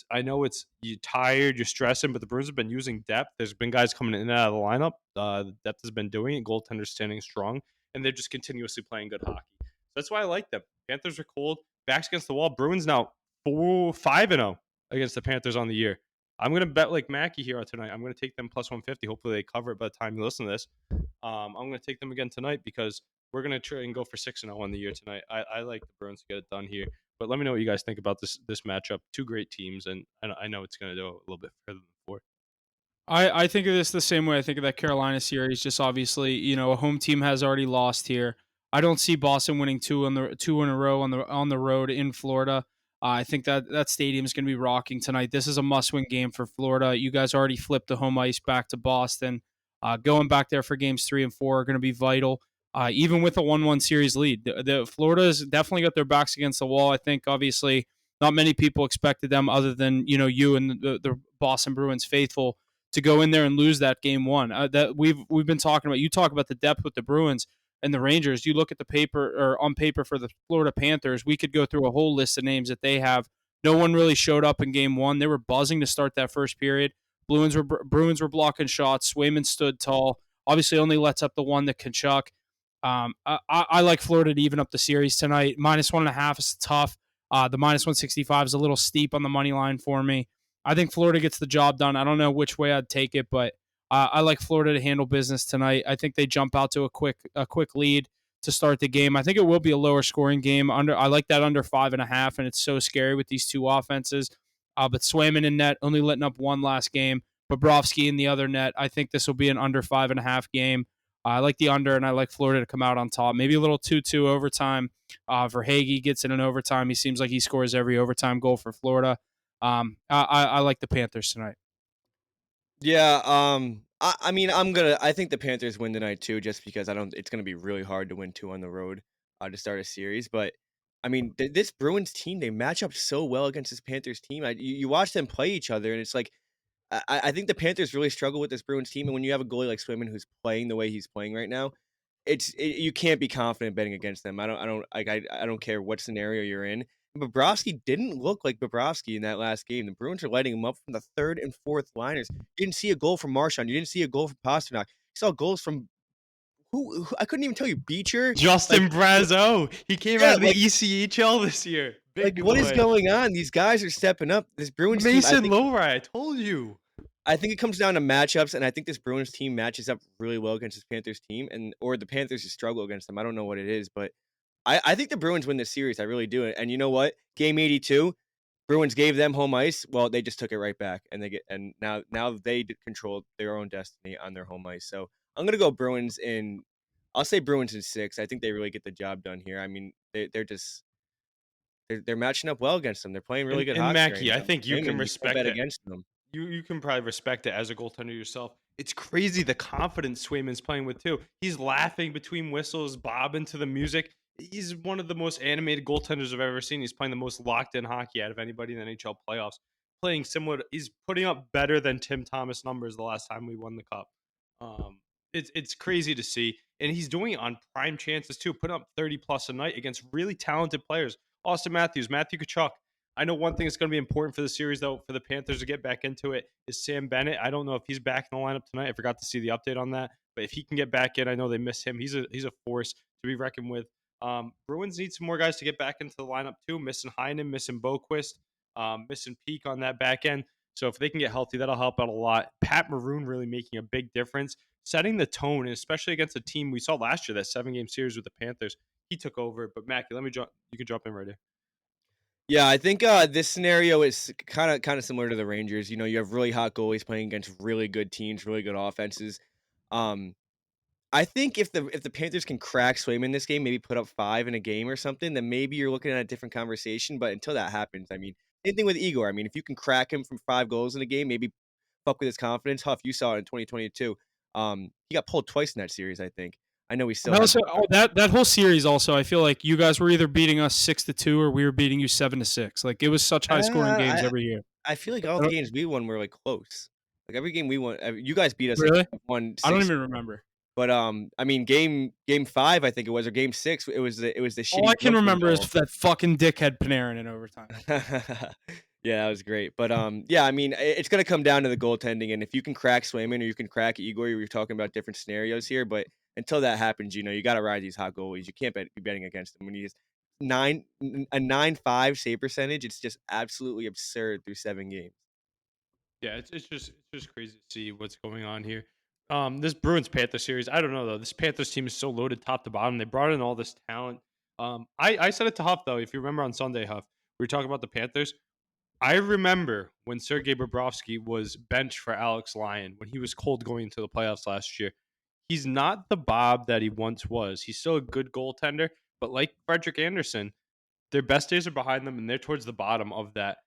I know you're tired, you're stressing, but the Bruins have been using depth. There's been guys coming in and out of the lineup. The depth has been doing it. Goaltenders standing strong, and they're just continuously playing good hockey. So that's why I like them. Panthers are cold. Backs against the wall. Bruins now 5-0 against the Panthers on the year. I'm going to bet like Mackie here tonight. I'm going to take them plus 150. Hopefully they cover it by the time you listen to this. I'm going to take them again tonight because we're going to try and go for 6-0 on the year tonight. I like the Bruins to get it done here. But let me know what you guys think about this matchup. Two great teams, and I know it's going to go a little bit further than before. I think of this the same way I think of that Carolina series. Just obviously, a home team has already lost here. I don't see Boston winning two in a row on the road in Florida. I think that stadium is going to be rocking tonight. This is a must-win game for Florida. You guys already flipped the home ice back to Boston. Going back there for games 3 and 4 are going to be vital. Even with a 1-1 series lead, the Florida's definitely got their backs against the wall. I think obviously not many people expected them, other than you and the Boston Bruins faithful, to go in there and lose that game 1. That we've been talking about. You talk about the depth with the Bruins and the Rangers. You look at the paper or on paper for the Florida Panthers. We could go through a whole list of names that they have. No one really showed up in game 1. They were buzzing to start that first period. Bruins were blocking shots. Swayman stood tall. Obviously, only lets up the one that Kachuk. I like Florida to even up the series tonight. -1.5 is tough. The -165 is a little steep on the money line for me. I think Florida gets the job done. I don't know which way I'd take it, but I like Florida to handle business tonight. I think they jump out to a quick lead to start the game. I think it will be a lower scoring game. I like that under 5.5, and it's so scary with these two offenses. But Swayman in net, only letting up one last game. Bobrovsky in the other net. I think this will be an under 5.5 game. I like the under, and I like Florida to come out on top. Maybe a little 2-2 overtime. Verhaeghe gets in an overtime. He seems like he scores every overtime goal for Florida. I like the Panthers tonight. Yeah, I mean, I think the Panthers win tonight too, just because it's gonna be really hard to win 2 on the road to start a series. But I mean, this Bruins team, they match up so well against this Panthers team. You watch them play each other, and it's like I think the Panthers really struggle with this Bruins team. And when you have a goalie like Swayman who's playing the way he's playing right now, you can't be confident betting against them. I don't care what scenario you're in. Bobrovsky didn't look like Bobrovsky in that last game. The Bruins are lighting him up from the third and fourth liners. You didn't see a goal from Marchand. You didn't see a goal from Pasternak. You saw goals from who I couldn't even tell you. Beecher, Justin Brazeau. He came out of the ECHL this year. Big what is going on? These guys are stepping up. This Bruins Mason team, Lohrei, I told you. I think it comes down to matchups, and I think this Bruins team matches up really well against this Panthers team, or the Panthers just struggle against them. I don't know what it is, but I think the Bruins win this series. I really do. And you know what? Game 82, Bruins gave them home ice. Well, they just took it right back, and now they control their own destiny on their home ice. So I'm gonna go Bruins in. I'll say Bruins in 6. I think they really get the job done here. I mean, they're matching up well against them. They're playing really good And hockey right Mackey, I now. think you can You can't respect bet it. against them. You can probably respect it as a goaltender yourself. It's crazy the confidence Swayman's playing with too. He's laughing between whistles, bobbing to the music. He's one of the most animated goaltenders I've ever seen. He's playing the most locked in hockey out of anybody in the NHL playoffs. Playing similar, he's putting up better than Tim Thomas numbers the last time we won the cup. Um, it's crazy to see, and he's doing it on prime chances too. Putting up 30 plus a night against really talented players. Austin Matthews, Matthew Tkachuk. I know one thing that's going to be important for the series, though, for the Panthers to get back into it is Sam Bennett. I don't know if he's back in the lineup tonight. I forgot to see the update on that. But if he can get back in, I know they miss him. He's a force to be reckoned with. Bruins need some more guys to get back into the lineup, too. Missing Heinen, missing Boquist, missing Peak on that back end. So if they can get healthy, that'll help out a lot. Pat Maroon really making a big difference, setting the tone, and especially against a team we saw last year, that 7-game series with the Panthers. He took over. But, Mackie, you can jump in right here. Yeah, I think this scenario is kind of similar to the Rangers. You know, you have really hot goalies playing against really good teams, really good offenses. I think if the Panthers can crack Swayman this game, maybe put up 5 in a game or something, then maybe you're looking at a different conversation. But until that happens, I mean, same thing with Igor. I mean, if you can crack him from 5 goals in a game, maybe fuck with his confidence. Huff, you saw it in 2022. He got pulled twice in that series, I think. I know he still And has. also, that whole series also, I feel like you guys were either beating us 6-2 or we were beating you 7-6. Like it was such high scoring games every year. I feel like all the games we won were like close. Like every game we won, you guys beat us. Really? Like, won 6. I don't even remember. But I mean, game 5, I think it was, or game 6. It was the shitty. All I can Brooklyn remember is goal. that fucking dickhead Panarin in overtime. Yeah, that was great. But yeah, I mean, it's gonna come down to the goaltending, and if you can crack Swayman or you can crack Igor, you're talking about different scenarios here. But until that happens, you know, you got to ride these hot goalies. You can't be betting against them when you just 9.5 save percentage. It's just absolutely absurd through 7 games. Yeah, it's just crazy to see what's going on here. This Bruins Panthers series, I don't know though. This Panthers team is so loaded top to bottom. They brought in all this talent. I said it to Huff though. If you remember on Sunday, Huff, we were talking about the Panthers. I remember when Sergei Bobrovsky was benched for Alex Lyon when he was cold going into the playoffs last year. He's not the Bob that he once was. He's still a good goaltender, but like Frederick Anderson, their best days are behind them, and they're towards the bottom of that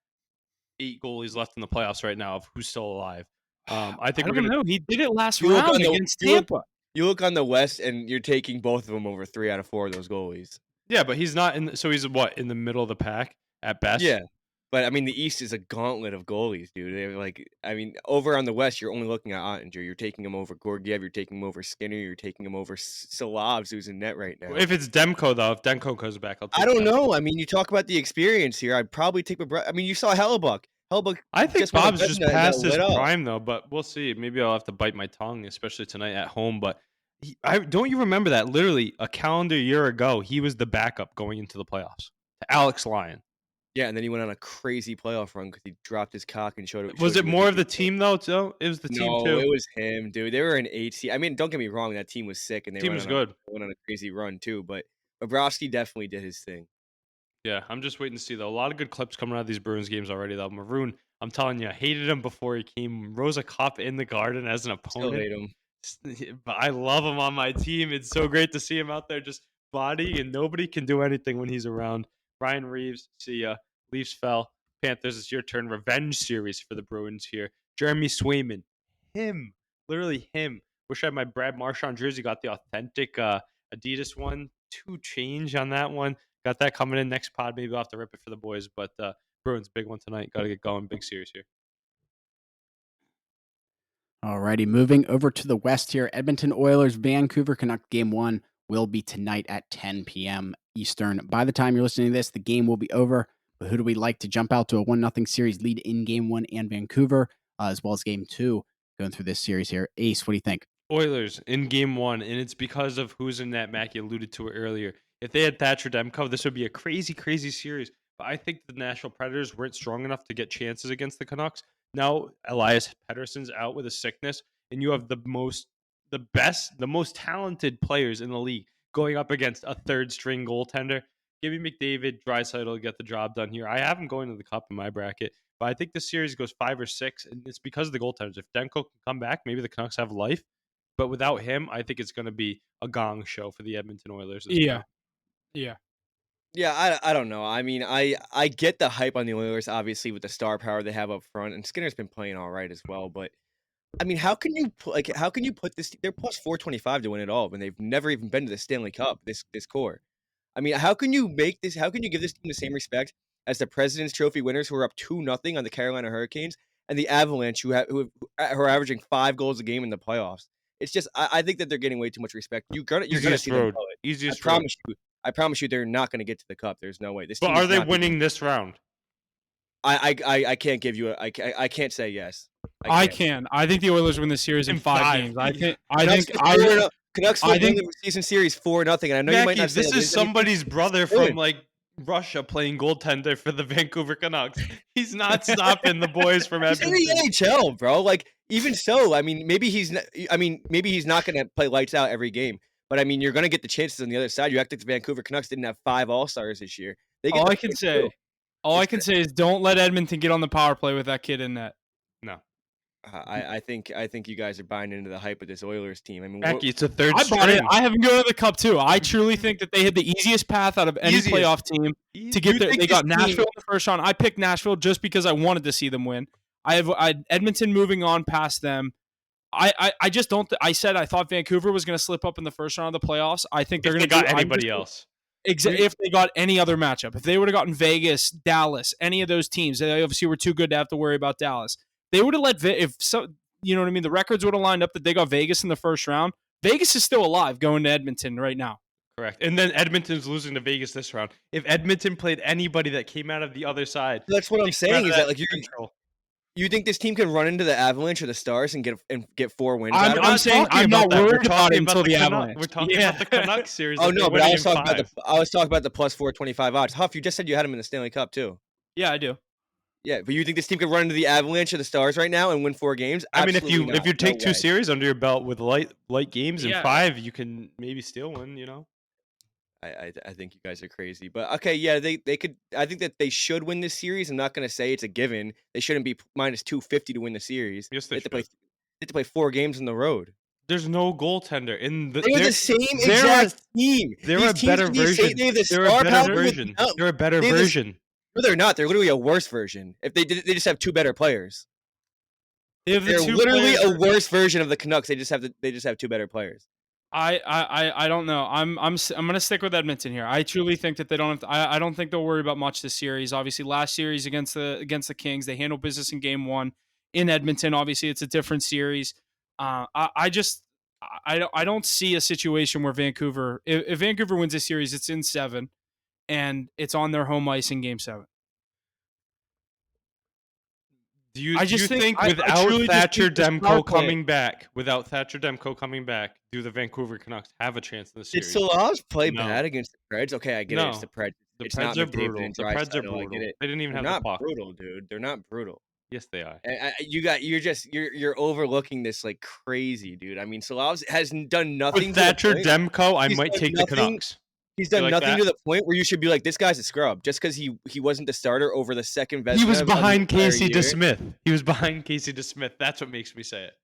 8 goalies left in the playoffs right now of who's still alive. I think I we're don't gonna. know. He did it last You look round on the- against you look- Tampa. You look on the West, and you're taking both of them over 3 out of 4 of those goalies. Yeah, but he's not in. So he's what, in the middle of the pack at best. Yeah. But I mean, the East is a gauntlet of goalies, dude. They're like, I mean, over on the West, you're only looking at Ottinger. You're taking him over Gorgiev. You're taking him over Skinner. You're taking him over Salovs, who's in net right now. If it's Demko though, if Demko goes back, I'll take I don't Demko. know. I mean, you talk about the experience here. I'd probably take I mean, you saw Hellebuck. I think just won a Bob's just Vezina and got past his lit up. prime though, but we'll see. Maybe I'll have to bite my tongue, especially tonight at home. But don't you remember that literally a calendar year ago, he was the backup going into the playoffs to Alex Lyon. Yeah, and then he went on a crazy playoff run because he dropped his cock and showed it. Was it more of the team though? Too? It was the team No, too. it was him, dude. They were an 8 seed. I mean, don't get me wrong, that team was sick and they Team was good. went on a crazy run too. But Bobrovsky definitely did his thing. Yeah, I'm just waiting to see though. A lot of good clips coming out of these Bruins games already though. Maroon, I'm telling you, I hated him before he came. Rose a cup in the Garden as an Still opponent. hate him. But I love him on my team. It's so great to see him out there just bodying, and nobody can do anything when he's around. Ryan Reeves, see ya. Leafs fell. Panthers, it's your turn. Revenge series for the Bruins here. Jeremy Swayman, literally him. Wish I had my Brad Marchand jersey. Got the authentic Adidas one. 2 change on that one. Got that coming in next pod. Maybe I'll have to rip it for the boys. But Bruins, big one tonight. Got to get going. Big series here. Alrighty, moving over to the West here. Edmonton Oilers, Vancouver Canucks game 1 will be tonight at 10 p.m. Eastern. By the time you're listening to this, the game will be over. But who do we like to jump out to a 1-0 series lead in game 1 and Vancouver, as well as game 2 going through this series here? Ace, what do you think? Oilers in game 1, and it's because of who's in net. Mackie alluded to it earlier. If they had Thatcher Demko, this would be a crazy, crazy series. But I think the Nashville Predators weren't strong enough to get chances against the Canucks. Now Elias Pettersson's out with a sickness, and you have the most talented players in the league going up against a third-string goaltender. Give me McDavid, Draisaitl to get the job done here. I have him going to the Cup in my bracket, but I think this series goes 5 or 6, and it's because of the goaltenders. If Demko can come back, maybe the Canucks have life. But without him, I think it's going to be a gong show for the Edmonton Oilers. Yeah. Yeah, I don't know. I mean, I get the hype on the Oilers, obviously, with the star power they have up front, and Skinner's been playing all right as well. But I mean, how can you put this? They're plus 425 to win it all when they've never even been to the Stanley Cup. This core. I mean, how can you make this? How can you give this team the same respect as the President's Trophy winners who are up 2-0 on the Carolina Hurricanes and the Avalanche who are averaging 5 goals a game in the playoffs? It's just I think that they're getting way too much respect. You're gonna see them blow it. Easiest I road. promise you. I promise you, they're not going to get to the Cup. There's no way. This But team are is they not winning this round? I can't give you I can't say yes. I can. I think the Oilers win the series in In 5 5. games. I think Canucks I win think- the season series 4-0. And I know you might Mackie, not say this that, is but somebody's brother doing? from like Russia playing goaltender for the Vancouver Canucks. He's not stopping the boys from he's in Edmonton. the NHL, bro. Like even so, I mean, maybe he's not going to play lights out every game. But I mean, you're going to get the chances on the other side. You act like the Vancouver Canucks didn't have 5 All-Stars this year. all I can say is don't let Edmonton get on the power play with that kid in net. No. I think you guys are buying into the hype of this Oilers team. I mean, Mackie, it's a third I bought it. string. I have them going to the Cup too. I truly think that they had the easiest path out of any Easiest. playoff team to get there. They got Nashville in the first round. I picked Nashville just because I wanted to see them win. I had Edmonton moving on past them. I just don't. I said I thought Vancouver was going to slip up in the first round of the playoffs. I think they're if going they to got anybody else. If they got any other matchup, if they would have gotten Vegas, Dallas, any of those teams, they obviously were too good to have to worry about Dallas. They would have let you know what I mean. The records would have lined up that they got Vegas in the first round. Vegas is still alive going to Edmonton right now. Correct. And then Edmonton's losing to Vegas this round. If Edmonton played anybody that came out of the other side, that's what I'm saying. Is that like control. You think this team can run into the Avalanche or the Stars and get 4 wins? I'm saying I'm not worried about it until the Avalanche. We're talking about the Canucks series. Oh no, but I was talking about the plus 425 odds. Huff, you just said you had them in the Stanley Cup too. Yeah, I do. Yeah, but you think this team could run into the Avalanche or the Stars right now and win 4 games? Absolutely I mean, if you take 2 series under your belt with light games and Yeah. 5, you can maybe steal one. You know. I think you guys are crazy, but okay, yeah, they could. I think that they should win this series. I'm not going to say it's a given. They shouldn't be minus 250 to win the series. Yes, They they have to play 4 games on the road. There's no goaltender in the. They're the same exact team. They're These a teams better can be version. They have the They're a star better power with- version. no, They're a better they have this- version. No, they're not. They're literally a worse version. If they just have 2 better players. They're literally a worse version of the Canucks. They just have 2 better players. I don't know. I'm gonna stick with Edmonton here. I truly think that they don't have to, I don't think they'll worry about much this series. Obviously, last series against the Kings, they handled business in Game 1 in Edmonton. Obviously, it's a different series. I don't see a situation where Vancouver, if Vancouver wins this series, it's in 7, and it's on their home ice in Game 7. Do you I just think think- without I truly just Thatcher think this power Demko play- coming back, do the Vancouver Canucks have a chance in the Did series? Solars play No. bad against the Preds? Okay, I get it. It's No. the Preds. The It's Preds not are McDavid brutal. and The Preds are Draisaitl, I brutal. get it. They didn't even They're have not the puck. brutal, dude. They're not brutal. Yes, they are. You're overlooking this like crazy, dude. I mean, Solars has done nothing. With to the Thatcher point- Demko, I He's might done take the nothing- Canucks. He's done like nothing that? to the point where you should be like, this guy's a scrub just because he wasn't the starter over the second best. He was behind Casey DeSmith. He was behind Casey DeSmith. That's what makes me say it.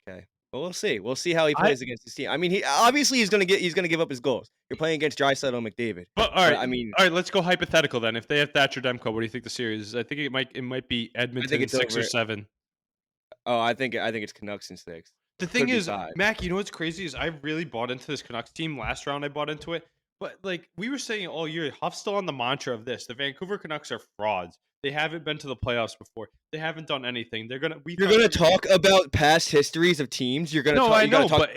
Okay, well, we'll see. We'll see how he plays against this team. I mean, he's gonna give up his goals. You're playing against Draisaitl and McDavid. But all right, I mean, all right. Let's go hypothetical then. If they have Thatcher Demko, what do you think the series is? I think it might be Edmonton it's 6 or over. 7. oh, I think it's Canucks in 6. The thing be is, 5. Mac, you know what's crazy is I really bought into this Canucks team. Last round, I bought into it. But like we were saying all year, Huff's still on the mantra of this: the Vancouver Canucks are frauds. They haven't been to the playoffs before. They haven't done anything. You're gonna talk about past histories of teams. You're gonna. No, talk, I you gotta know, talk but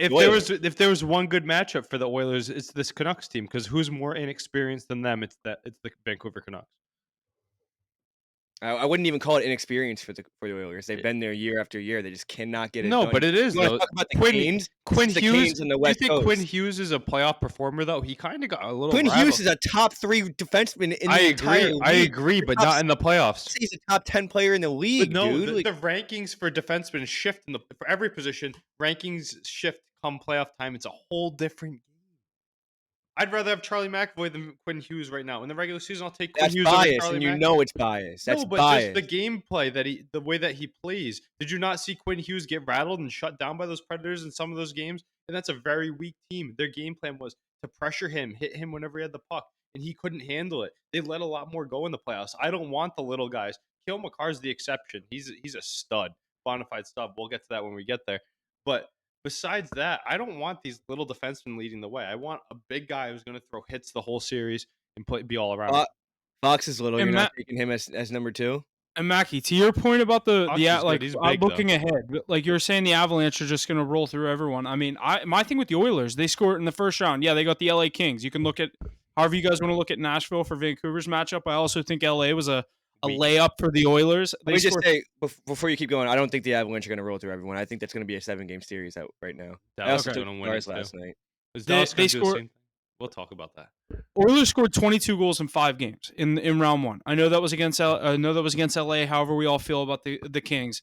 if there was one good matchup for the Oilers, it's this Canucks team. Because who's more inexperienced than them? It's the Vancouver Canucks. I wouldn't even call it inexperience for the Oilers. They've been there year after year. They just cannot get it. No, done. but it is You wanna though. talk about the Quinn Canes? Quinn The Hughes. Canes on the Do you West think Coast. Quinn Hughes is a playoff performer though? He kind of got a little. Quinn rattled. Hughes is a top 3 defenseman in the entire league. I agree, but not in the playoffs. He's a top 10 player in the league, But no, dude. the rankings for defensemen shift for every position. Rankings shift come playoff time. It's a whole different game. I'd rather have Charlie McAvoy than Quinn Hughes right now. In the regular season, I'll take Quinn That's Hughes over bias, Charlie and you McAvoy. know it's bias. That's No, but bias. just the gameplay the way that he plays. Did you not see Quinn Hughes get rattled and shut down by those Predators in some of those games? And that's a very weak team. Their game plan was to pressure him, hit him whenever he had the puck, and he couldn't handle it. They let a lot more go in the playoffs. I don't want the little guys. Kale McCarr's the exception. He's a stud, bona fide stud. We'll get to that when we get there. But besides that, I don't want these little defensemen leading the way. I want a big guy who's going to throw hits the whole series and be all around. Fox is little. And You're Matt- not taking him as number 2. And Mackie, to your point about Fox is good. He's big, looking ahead, like you were saying, the Avalanche are just going to roll through everyone. I mean, my thing with the Oilers, they scored in the first round. Yeah, they got the LA Kings. You can look at however you guys want to look at Nashville for Vancouver's matchup. I also think LA was a layup for the Oilers. Let me just say before you keep going, I don't think the Avalanche are going to roll through everyone. I think that's going to be a 7-game series out right now. Dallas I also is took going to Stars win last night. Is Dallas They going to do the scored- same thing? We'll talk about that. Oilers scored 22 goals in 5 games in round 1. I know that was against LA. However, we all feel about the Kings.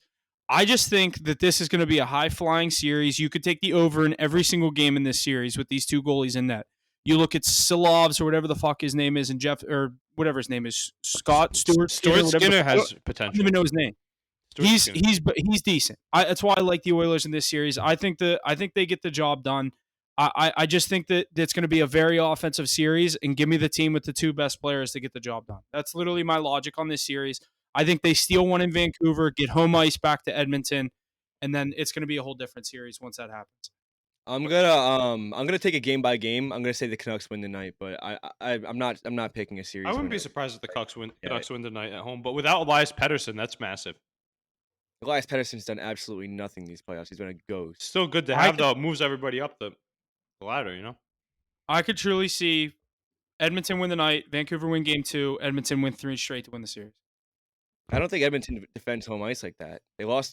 I just think that this is going to be a high flying series. You could take the over in every single game in this series with these 2 goalies in net. You look at Silovs or whatever the fuck his name is, and Jeff or whatever his name is, Stuart Skinner has I potential. don't even know his name. He's decent. That's why I like the Oilers in this series. I think they get the job done. I just think that it's going to be a very offensive series, and give me the team with the 2 best players to get the job done. That's literally my logic on this series. I think they steal one in Vancouver, get home ice back to Edmonton, and then it's going to be a whole different series once that happens. I'm gonna take it game by game. I'm gonna say the Canucks win tonight, but I'm not picking a series. I wouldn't be winner. surprised if the Canucks win Yeah. tonight at home. But without Elias Pettersson, that's massive. Elias Pettersson's done absolutely nothing these playoffs. He's been a ghost. Still good to have, though. It moves everybody up the ladder, you know? I could truly see Edmonton win the night, Vancouver win game 2, Edmonton win 3 straight to win the series. I don't think Edmonton defends home ice like that.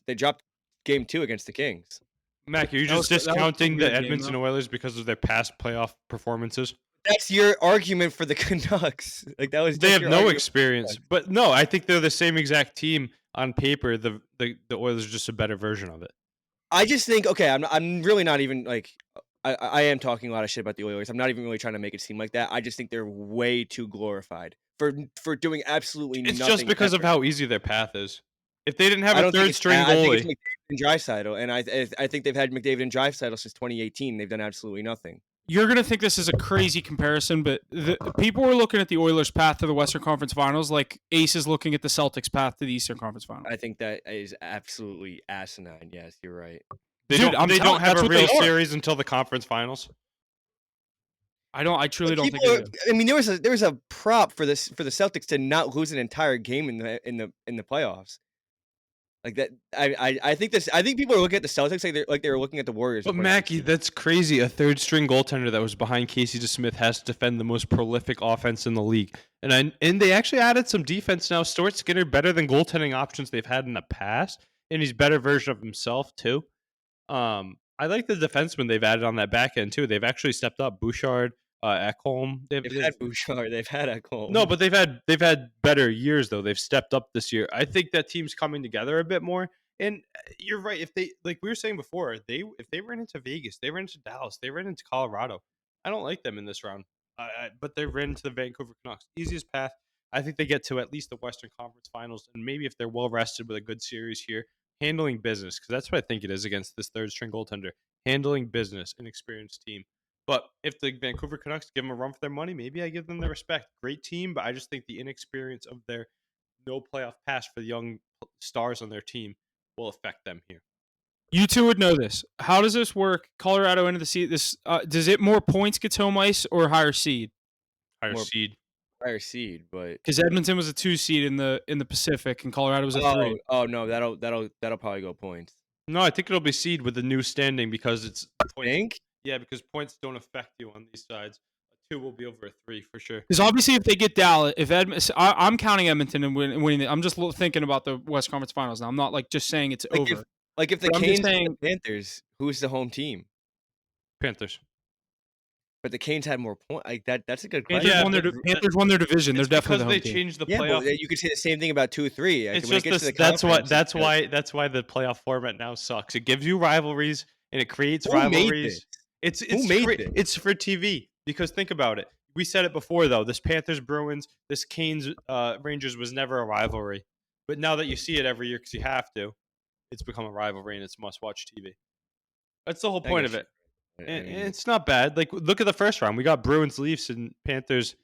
They dropped game 2 against the Kings. Mac, are you That was- just that was a discounting the weird game, Edmonton though. Oilers because of their past playoff performances? That's your argument for the Canucks. Like that was. They just have your no argument. experience. But no, I think they're the same exact team on paper. The Oilers are just a better version of it. I just think I'm really not even like I am talking a lot of shit about the Oilers. I'm not even really trying to make it seem like that. I just think they're way too glorified for doing absolutely It's nothing. just because of ever. how easy their path is. If they didn't have I a don't think third it's string bad. I think it's goalie, McDavid and Draisaitl, and I think they've had McDavid and Draisaitl since 2018. They've done absolutely nothing. You're going to think this is a crazy comparison, but people were looking at the Oilers' path to the Western Conference Finals like Ace is looking at the Celtics' path to the Eastern Conference Finals. I think that is absolutely asinine. Yes, you're right. they Dude, don't have that's a what real they are. series until the conference finals. I truly don't think People it is. I mean, there was a prop for the Celtics to not lose an entire game in the playoffs. Like that, I think people are looking at the Celtics like they were looking at the Warriors. But before Mackie, 16. that's crazy. A third string goaltender that was behind Casey DeSmith has to defend the most prolific offense in the league. And they actually added some defense now. Stuart Skinner better than goaltending options they've had in the past, and he's better version of himself too. I like the defensemen they've added on that back end too. They've actually stepped up. Bouchard, Ekholm. They've had Bouchard, they've had Ekholm. No, but they've had better years though. They've stepped up this year. I think that team's coming together a bit more. And you're right. If they, like we were saying before, if they ran into Vegas, they ran into Dallas, they ran into Colorado. I don't like them in this round. But they ran into the Vancouver Canucks. Easiest path. I think they get to at least the Western Conference Finals, and maybe if they're well rested with a good series here, handling business, because that's what I think it is against this third string goaltender. Handling business, an experienced team. But if the Vancouver Canucks give them a run for their money, maybe I give them the respect. Great team, but I just think the inexperience of their no playoff pass for the young stars on their team will affect them here. You two would know this. How does this work? Colorado into the seed. Does it more points gets home ice or higher seed? Higher More- seed. higher seed, but Because Edmonton was a 2 seed in the Pacific and Colorado was a 3. oh no, that'll probably go points. No, I think it'll be seed with the new standing because it's points. Think? Yeah, because points don't affect you on these sides. A 2 will be over a 3 for sure. Because obviously, if they get Dallas, I'm counting Edmonton and winning. I'm just thinking about the West Conference Finals now. I'm not like just saying it's Like over. if the But I'm just Canes and saying- the Panthers, who's the home team? Panthers. But the Canes had more points. Like that's a good Panthers, question. Yeah, Panthers won their division. They're It's definitely the because home they team. changed the Yeah, playoff. but you could say the same thing about 2-3. Like, It's when it just gets to this, the that's conference, why the playoff format now sucks. It gives you rivalries and it creates Who made rivalries. this? It's made this? it's for TV. Because think about it. We said it before, though. This Panthers-Bruins, this Canes-Rangers was never a rivalry. But now that you see it every year because you have to, it's become a rivalry and it's must-watch TV. That's the whole I point guess of it. I And mean, it's not bad. Like, look at the first round. We got Bruins, Leafs, and Panthers,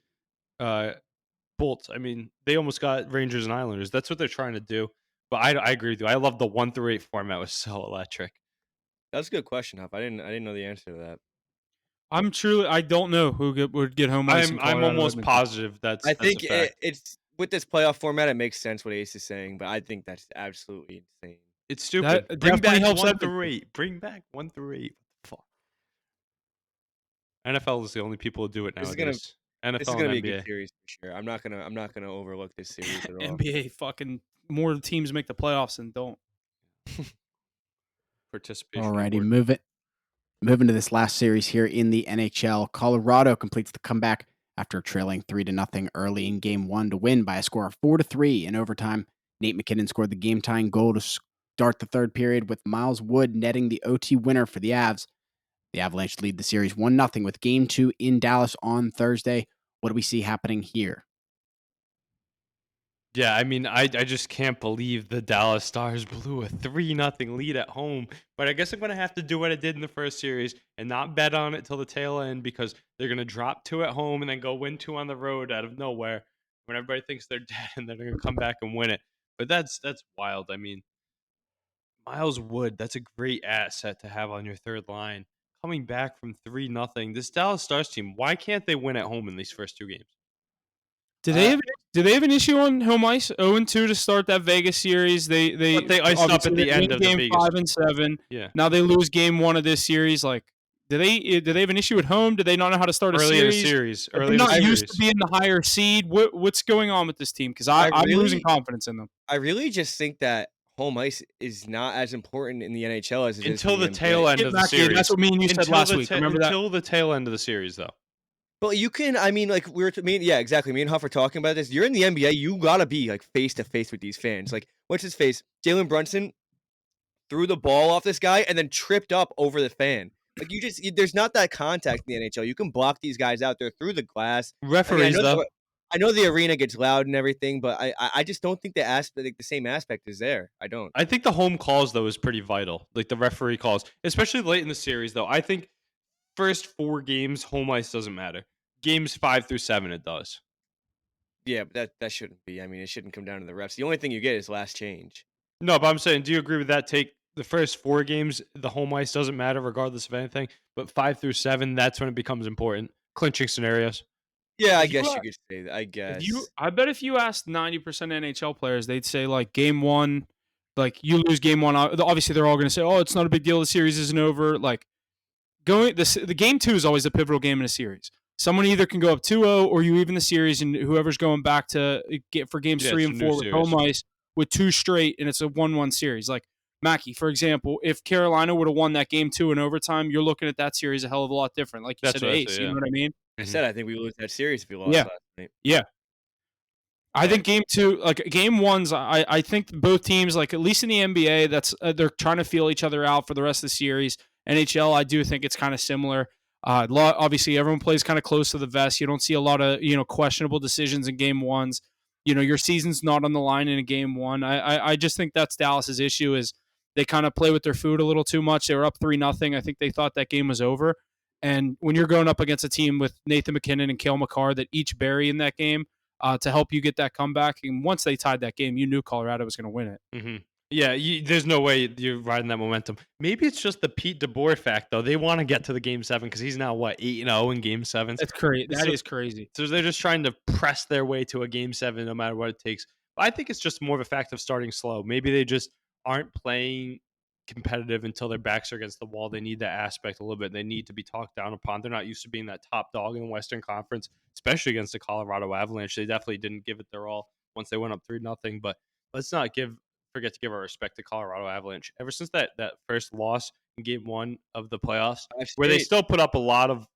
Bolts. I mean, they almost got Rangers and Islanders. That's what they're trying to do. But I agree with you. I love the 1-8 format. It was so electric. that's a good question, Huff. I didn't know the answer to that. I don't know who would get home ice in I'm Colorado, almost Edmonton. positive that's I a think fact. it's with this playoff format, it makes sense what Ace is saying, but I think that's absolutely insane. It's stupid. That Bring definitely back helps 1-8. Bring back 1-8. Fuck. NFL is the only people who do it This is nowadays. This is NFL gonna and be a good NBA. series for sure. I'm not gonna overlook this series at all. NBA fucking more teams make the playoffs than don't. Participation. Alrighty, award. moving to this last series here in the NHL. Colorado completes the comeback after trailing 3-0 early in Game 1 to win by a score of 4-3 in overtime. Nate McKinnon scored the game-tying goal to start the third period, with Miles Wood netting the OT winner for the Avs. The Avalanche lead the series 1-0 with Game 2 in Dallas on Thursday. What do we see happening here? Yeah, I mean, I just can't believe the Dallas Stars blew a 3-0 lead at home. But I guess I'm going to have to do what I did in the first series and not bet on it till the tail end because they're going to drop 2 at home and then go win 2 on the road out of nowhere when everybody thinks they're dead and then they're going to come back and win it. But that's wild. I mean, Miles Wood, that's a great asset to have on your third line. Coming back from 3-0, this Dallas Stars team, why can't they win at home in these first 2 games? Did they have an issue on home ice? 0-2 to start that Vegas series. They But they iced up obviously at the they end win of the game Vegas. 5 and 7. Yeah. Now they lose game 1 of this series. Like, do they have an issue at home? Do they not know how to start Early a in the series? series. Are Early they in the not used series. to being the higher seed? What's going on with this team? Because I'm losing confidence in them. I really just think that home ice is not as important in the NHL as it is Until in the NBA. tail end of the series. That's what me and you said last week. Remember that? Until the tail end of the series, though. But you can, I mean, like yeah, exactly. Me and Huff are talking about this. You're in the NBA, you gotta be like face to face with these fans. Like, what's his face? Jalen Brunson threw the ball off this guy and then tripped up over the fan. Like, there's not that contact in the NHL. You can block these guys out there through the glass. Referees, though. I know the arena gets loud and everything, but I just don't think the same aspect is there. I don't. I think the home calls, though, is pretty vital. Like the referee calls, especially late in the series, though. I think first 4 games, home ice doesn't matter. Games 5 through 7, it does. Yeah, but that shouldn't be. I mean, it shouldn't come down to the refs. The only thing you get is last change. No, but I'm saying, do you agree with that take? The first 4 games, the home ice doesn't matter regardless of anything. But 5 through 7, that's when it becomes important. Clinching scenarios. Yeah, I If you guess you are- could say that. I guess. I bet if you asked 90% NHL players, they'd say like game 1, like you lose game 1. Obviously, they're all going to say, "Oh, it's not a big deal. The series isn't over." Like the game 2 is always a pivotal game in a series. Someone either can go up 2-0 or you even the series, and whoever's going back to get for games 3 it's and a new 4 with series. home ice with 2 straight, and it's a 1-1 series. Like Mackey, for example, if Carolina would have won that game 2 in overtime, you're looking at that series a hell of a lot different. Like you That's said, what I Ace, say, you know yeah. what I mean? I said I think we lose that series if we lost Yeah. last night. Yeah. I think game 2, like game 1's, I think both teams, like at least in the NBA, that's they're trying to feel each other out for the rest of the series. NHL, I do think it's kind of similar. Obviously, everyone plays kind of close to the vest. You don't see a lot of questionable decisions in game 1s. Your season's not on the line in a game 1. I just think that's Dallas's issue is they kind of play with their food a little too much. They were up 3-0. I think they thought that game was over. And when you're going up against a team with Nathan McKinnon and Cale Makar that each bury in that game, to help you get that comeback. And once they tied that game, you knew Colorado was going to win it. Mm-hmm. Yeah, there's no way you're riding that momentum. Maybe it's just the Pete DeBoer fact, though. They want to get to the Game 7 because he's now, 8-0 in Game 7s? That's crazy. That is crazy. So they're just trying to press their way to a Game 7 no matter what it takes. But I think it's just more of a fact of starting slow. Maybe they just aren't playing competitive until their backs are against the wall. They need that aspect a little bit. They need to be talked down upon. They're not used to being that top dog in the Western Conference, especially against the Colorado Avalanche. They definitely didn't give it their all once they went up 3-0. But let's not forget to give our respect to Colorado Avalanche. Ever since that first loss in Game 1 of the playoffs, where they still put up a lot of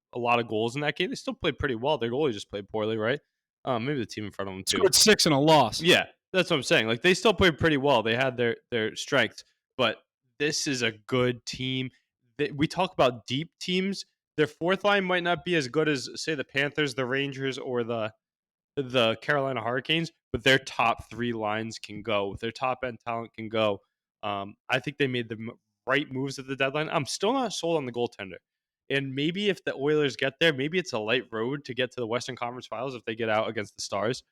goals in that game, they still played pretty well. Their goalie just played poorly, right? Maybe the team in front of them too. Scored 6 and a loss. Yeah, that's what I'm saying. Like they still played pretty well. They had their strengths, but this is a good team. We talk about deep teams. their fourth line might not be as good as, say, the Panthers, the Rangers, or the Carolina Hurricanes, but their top three lines can go. Their top end talent can go. I think they made the right moves at the deadline. I'm still not sold on the goaltender. And maybe if the Oilers get there, maybe it's a light road to get to the Western Conference Finals if they get out against the Stars.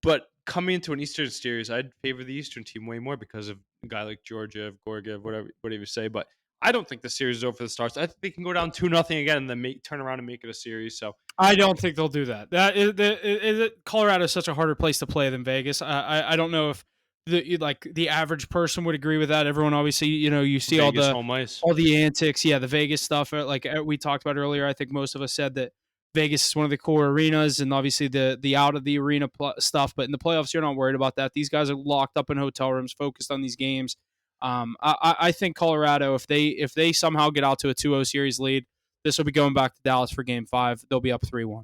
But coming into an Eastern series, I'd favor the Eastern team way more because of a guy like Georgiev, Gorgiev, whatever you say. But I don't think the series is over for the Stars. I think they can go down 2-0 again and then turn around and make it a series. So I don't think they'll do that. Colorado is such a harder place to play than Vegas. I don't know if the average person would agree with that. Everyone obviously, you see Vegas home ice. all the antics, the Vegas stuff. Like we talked about earlier, I think most of us said that Vegas is one of the core arenas, and obviously the out of the arena stuff. But in the playoffs, you're not worried about that. These guys are locked up in hotel rooms, focused on these games. I think Colorado, if they somehow get out to a 2-0 series lead, this will be going back to Dallas for Game 5. They'll be up 3-1.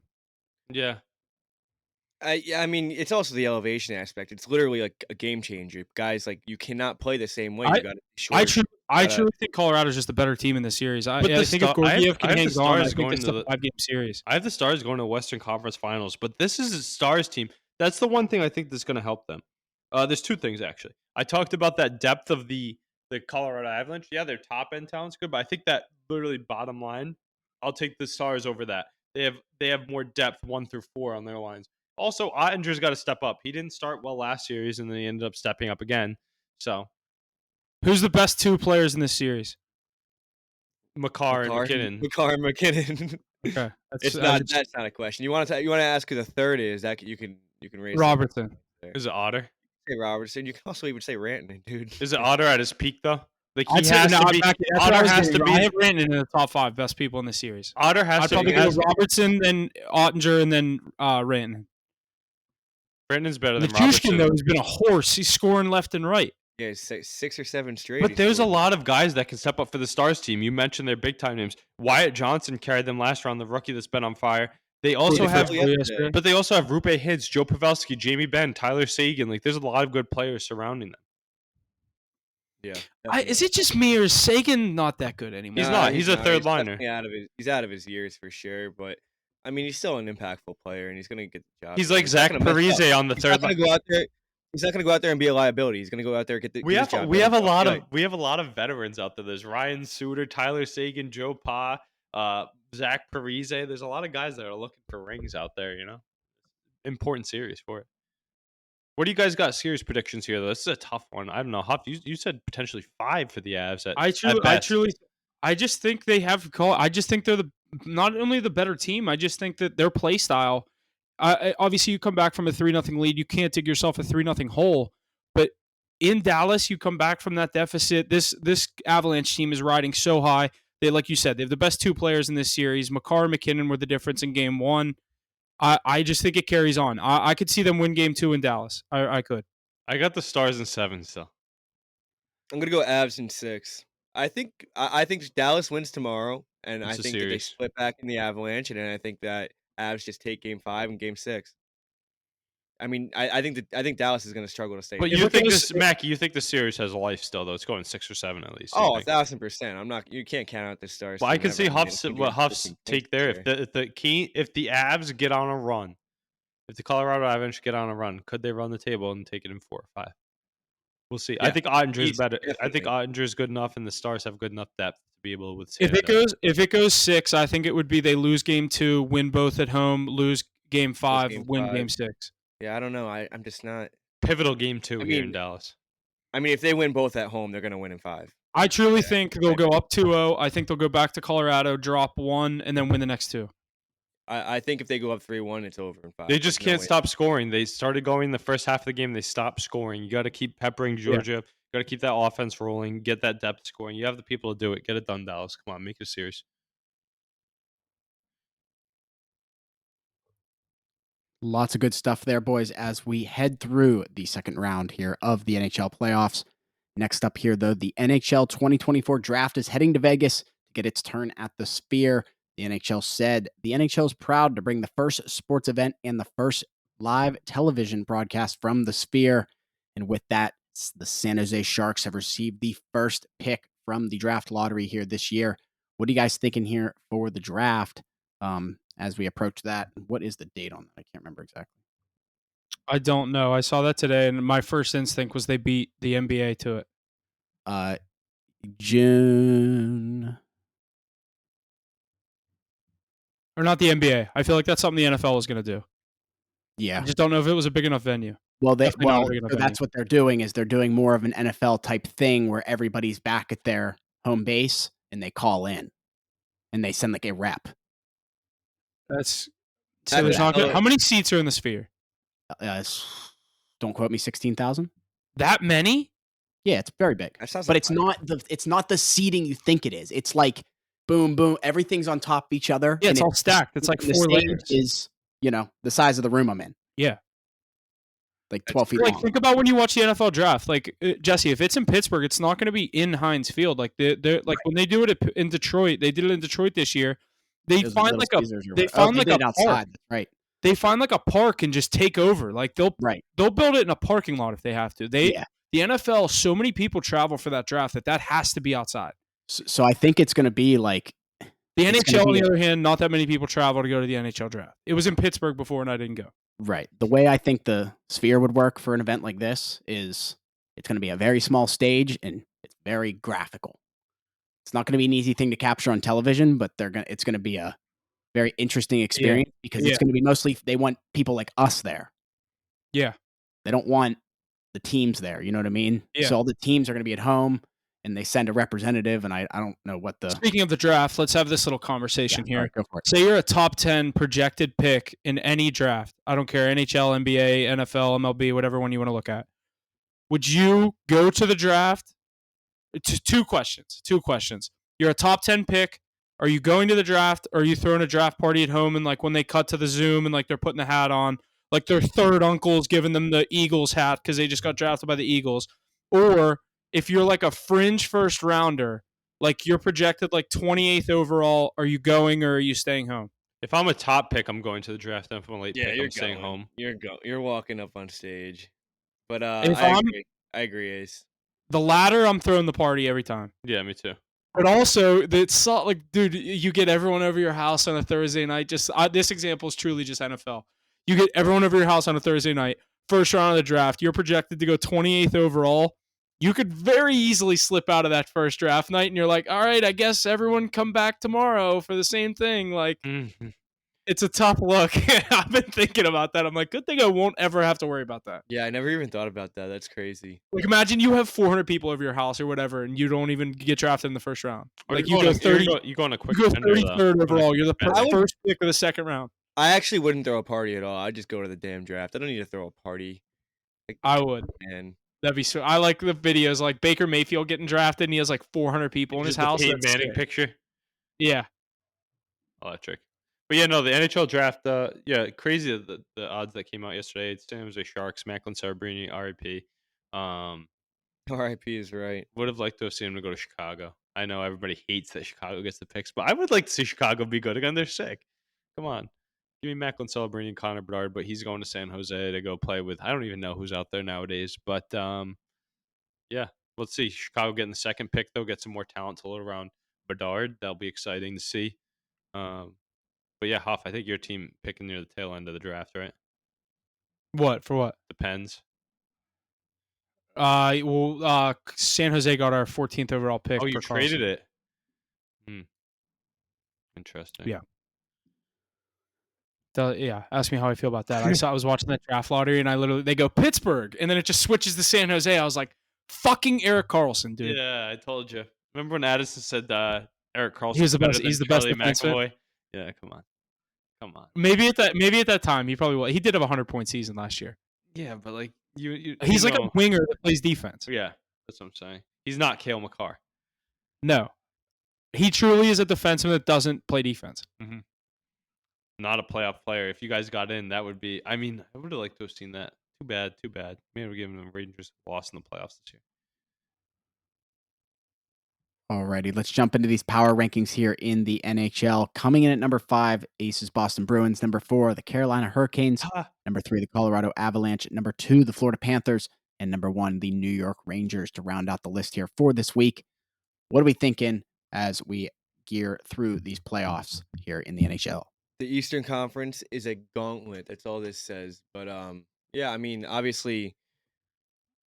Yeah. I mean, it's also the elevation aspect. It's literally like a game changer. Guys, like, you cannot play the same way. You got to be short. I truly think Colorado's just a better team in this series. I think if Gorgiev can hang on, I think it's a 5-game series. I have the Stars going to the Western Conference Finals, but this is a Stars team. That's the one thing I think that's going to help them. There's two things, actually. I talked about that depth of the Colorado Avalanche. Yeah, their top-end talent's good, but I think that literally bottom line, I'll take the Stars over that. They have more depth 1 through 4 on their lines. Also, Ottinger's got to step up. He didn't start well last series, and then he ended up stepping up again. So, who's the best two players in this series? Makar and McKinnon. Makar and McKinnon. Okay, that's not a question. You want to ask who the third is? That you can raise Robertson. Is it Otter? Say Robertson. You can also even say Rantanen, dude. Is it Otter at his peak though? Like Otter has to be. I have Rantanen in the top 5 best people in the series. Otter has to be. I'd probably go Robertson, then Ottinger, and then Rantanen. Brandon's better than Robertson. Though, he's been a horse. He's scoring left and right. Yeah, 6 or 7 straight. But there's a lot of guys that can step up for the Stars team. You mentioned their big time names. Wyatt Johnson carried them last round, the rookie that's been on fire. They also have Roope Hintz, Joe Pavelski, Jamie Benn, Tyler Seguin. Like, there's a lot of good players surrounding them. Yeah. Is it just me, or is Seguin not that good anymore? He's not. He's a third liner. He's out of his years for sure, but I mean, he's still an impactful player, and he's going to get the job. He's like Zach Parise on the third line. He's not going to go out there and be a liability. He's going to go out there and get the job. We have a lot of veterans out there. There's Ryan Suter, Tyler Seguin, Joe Pa, Zach Parise. There's a lot of guys that are looking for rings out there. Important series for it. What do you guys got? Series predictions here, though. This is a tough one. I don't know. Huff, you said potentially 5 for the Avs. I just think they have. I just think they're not only the better team. I just think that their play style. Obviously, you come back from a 3-0 lead. You can't dig yourself a 3-0 hole. But in Dallas, you come back from that deficit. This Avalanche team is riding so high. They, like you said, they have the best 2 players in this series. Makar and McKinnon were the difference in Game 1. I just think it carries on. I could see them win Game 2 in Dallas. I could. I got the Stars in 7 still. I'm gonna go Avs in 6. I think Dallas wins tomorrow, and I think that they split back in the Avalanche, and then I think that Avs just take Game 5 and Game 6. I mean, I think Dallas is going to struggle to stay. But you think the series has a life still, though? It's going 6 or 7 at least. Oh, 1,000%. You can't count out the Stars. Well, I can see Huff's take there. If the Avs get on a run, if the Colorado Avalanche get on a run, could they run the table and take it in 4 or 5? We'll see. Yeah, I think Ottinger is better. Definitely. I think Ottinger is good enough, and the Stars have good enough depth to be able to withstand. If it goes 6, I think it would be they lose Game 2, win both at home, lose Game 5, win Game 6. Yeah, I don't know. I'm just not pivotal Game 2 here in Dallas. I mean, if they win both at home, they're going to win in 5. I truly think they'll go up 2-0. I think they'll go back to Colorado, drop 1, and then win the next 2. I think if they go up 3-1, it's over in 5. They just can't stop scoring. They started going the first half of the game. They stopped scoring. You got to keep peppering Georgia. You got to keep that offense rolling. Get that depth scoring. You have the people to do it. Get it done, Dallas. Come on, make it a series. Lots of good stuff there, boys, as we head through the second round here of the NHL playoffs. Next up here, though, the NHL 2024 draft is heading to Vegas to get its turn at the Sphere. The NHL said the NHL is proud to bring the first sports event and the first live television broadcast from the Sphere. And with that, the San Jose Sharks have received the first pick from the draft lottery here this year What are you guys thinking here for the draft as we approach that? What is the date on that? I can't remember exactly. I don't know. I saw that today, and my first instinct was they beat the NBA to it. June. Or not the NBA. I feel like that's something the NFL was going to do. Yeah. I just don't know if it was a big enough venue. Well, Definitely not a big enough so that's what they're doing is they're doing more of an NFL type thing where everybody's back at their home base and they call in and they send like a rep. That's That so. There's is not hella- how many seats are in the Sphere? Don't quote me, 16,000. That many? Yeah, it's very big, That sounds but like it's not the seating you think it is. It's like boom, boom, everything's on top of each other. Yeah, and it's all stacked. It's like the 4 stage layers. is the size of the room I'm in. Yeah. Like 12 feet Like long. think about when you watch the NFL draft. Like Jesse, if it's in Pittsburgh, it's not going to be in Heinz Field. Like they're like when they do it in Detroit, they did it in Detroit this year. They Those find Little like a Caesars or they whatever. found they like did a outside. park. That's right. They find like a park and just take over. Like they'll build it in a parking lot if they have to. The NFL, so many people travel for that draft that has to be outside. So I think it's going to be like the NHL. On the other hand, not that many people travel to go to the NHL draft. It was in Pittsburgh before, and I didn't go. Right. The way I think the Sphere would work for an event like this is it's going to be a very small stage and it's very graphical. It's not going to be an easy thing to capture on television, but it's going to be a very interesting experience because it's going to be mostly they want people like us there. Yeah. They don't want the teams there. You know what I mean? Yeah. So all the teams are going to be at home and they send a representative. And I don't know what the. Speaking of the draft, let's have this little conversation here. Right, go for it. Say you're a top 10 projected pick in any draft. I don't care. NHL, NBA, NFL, MLB, whatever one you want to look at. Would you go to the draft? It's two questions. You're a top 10 pick. Are you going to the draft? Or are you throwing a draft party at home and like when they cut to the Zoom and like they're putting the hat on, like their third uncle's giving them the Eagles hat because they just got drafted by the Eagles? Or if you're like a fringe first rounder, like you're projected like 28th overall, are you going or are you staying home? If I'm a top pick, I'm going to the draft. If I'm a late pick, you're I'm staying home. You're walking up on stage. But If I agree, Ace. The latter, I'm throwing the party every time. Yeah, me too. But also, it's like, dude, you get everyone over your house on a Thursday night. This example is truly just NFL. You get everyone over your house on a Thursday night, first round of the draft. You're projected to go 28th overall. You could very easily slip out of that first draft night, and you're like, all right, I guess everyone come back tomorrow for the same thing. Like, It's a tough look. I've been thinking about that. I'm like, good thing I won't ever have to worry about that. Yeah, I never even thought about that. That's crazy. Like, imagine you have 400 people over your house or whatever, and you don't even get drafted in the first round. Or like, you you go 30. You go on a quick. You go defender, 33rd overall. You're the defender. first pick of the second round. I actually wouldn't throw a party at all. I'd just go to the damn draft. I don't need to throw a party. Like, I would. Man. That'd be so. I like the videos, like Baker Mayfield getting drafted, and he has like 400 people in his house. Peyton Manning picture. Yeah. Electric. But yeah, no, the NHL draft. Crazy the odds that came out yesterday. It's San Jose Sharks, Macklin Sabrini, RIP. RIP is right. Would have liked to have seen him to go to Chicago. I know everybody hates that Chicago gets the picks, but I would like to see Chicago be good again. They're sick. Come on. Give me Macklin Celebrini and Connor Bedard, but he's going to San Jose to go play with. I don't even know who's out there nowadays, but yeah, let's see. Chicago getting the second pick, though, get some more talent to load around Bedard. That'll be exciting to see. But yeah, Huff, I think your team picking near the tail end of the draft, right? What for? What? Depends. San Jose got our 14th overall pick. Oh, you for traded Carlson. it. Interesting. Yeah. Ask me how I feel about that. I was watching that draft lottery, and they go Pittsburgh, and then it just switches to San Jose. I was like, fucking Erik Karlsson, dude. Yeah, I told you. Remember when Addison said Erik Karlsson? He's the best. He's the best defenseman. Yeah, come on. Maybe at that time he probably was. He did have a 100-point season last year. Yeah, but like he's like a winger that plays defense. Yeah, that's what I'm saying. He's not Cale Makar. No, he truly is a defenseman that doesn't play defense. Mm-hmm. Not a playoff player. If you guys got in, that would be. I mean, I would have liked to have seen that. Too bad. Maybe we're giving the Rangers a loss in the playoffs this year. Alrighty, let's jump into these power rankings here in the NHL. Coming in at number 5, Aces Boston Bruins. Number 4, the Carolina Hurricanes. Number 3, the Colorado Avalanche. Number 2, the Florida Panthers. And number 1, the New York Rangers to round out the list here for this week. What are we thinking as we gear through these playoffs here in the NHL. The Eastern Conference is a gauntlet. That's all this says. But yeah, I mean, obviously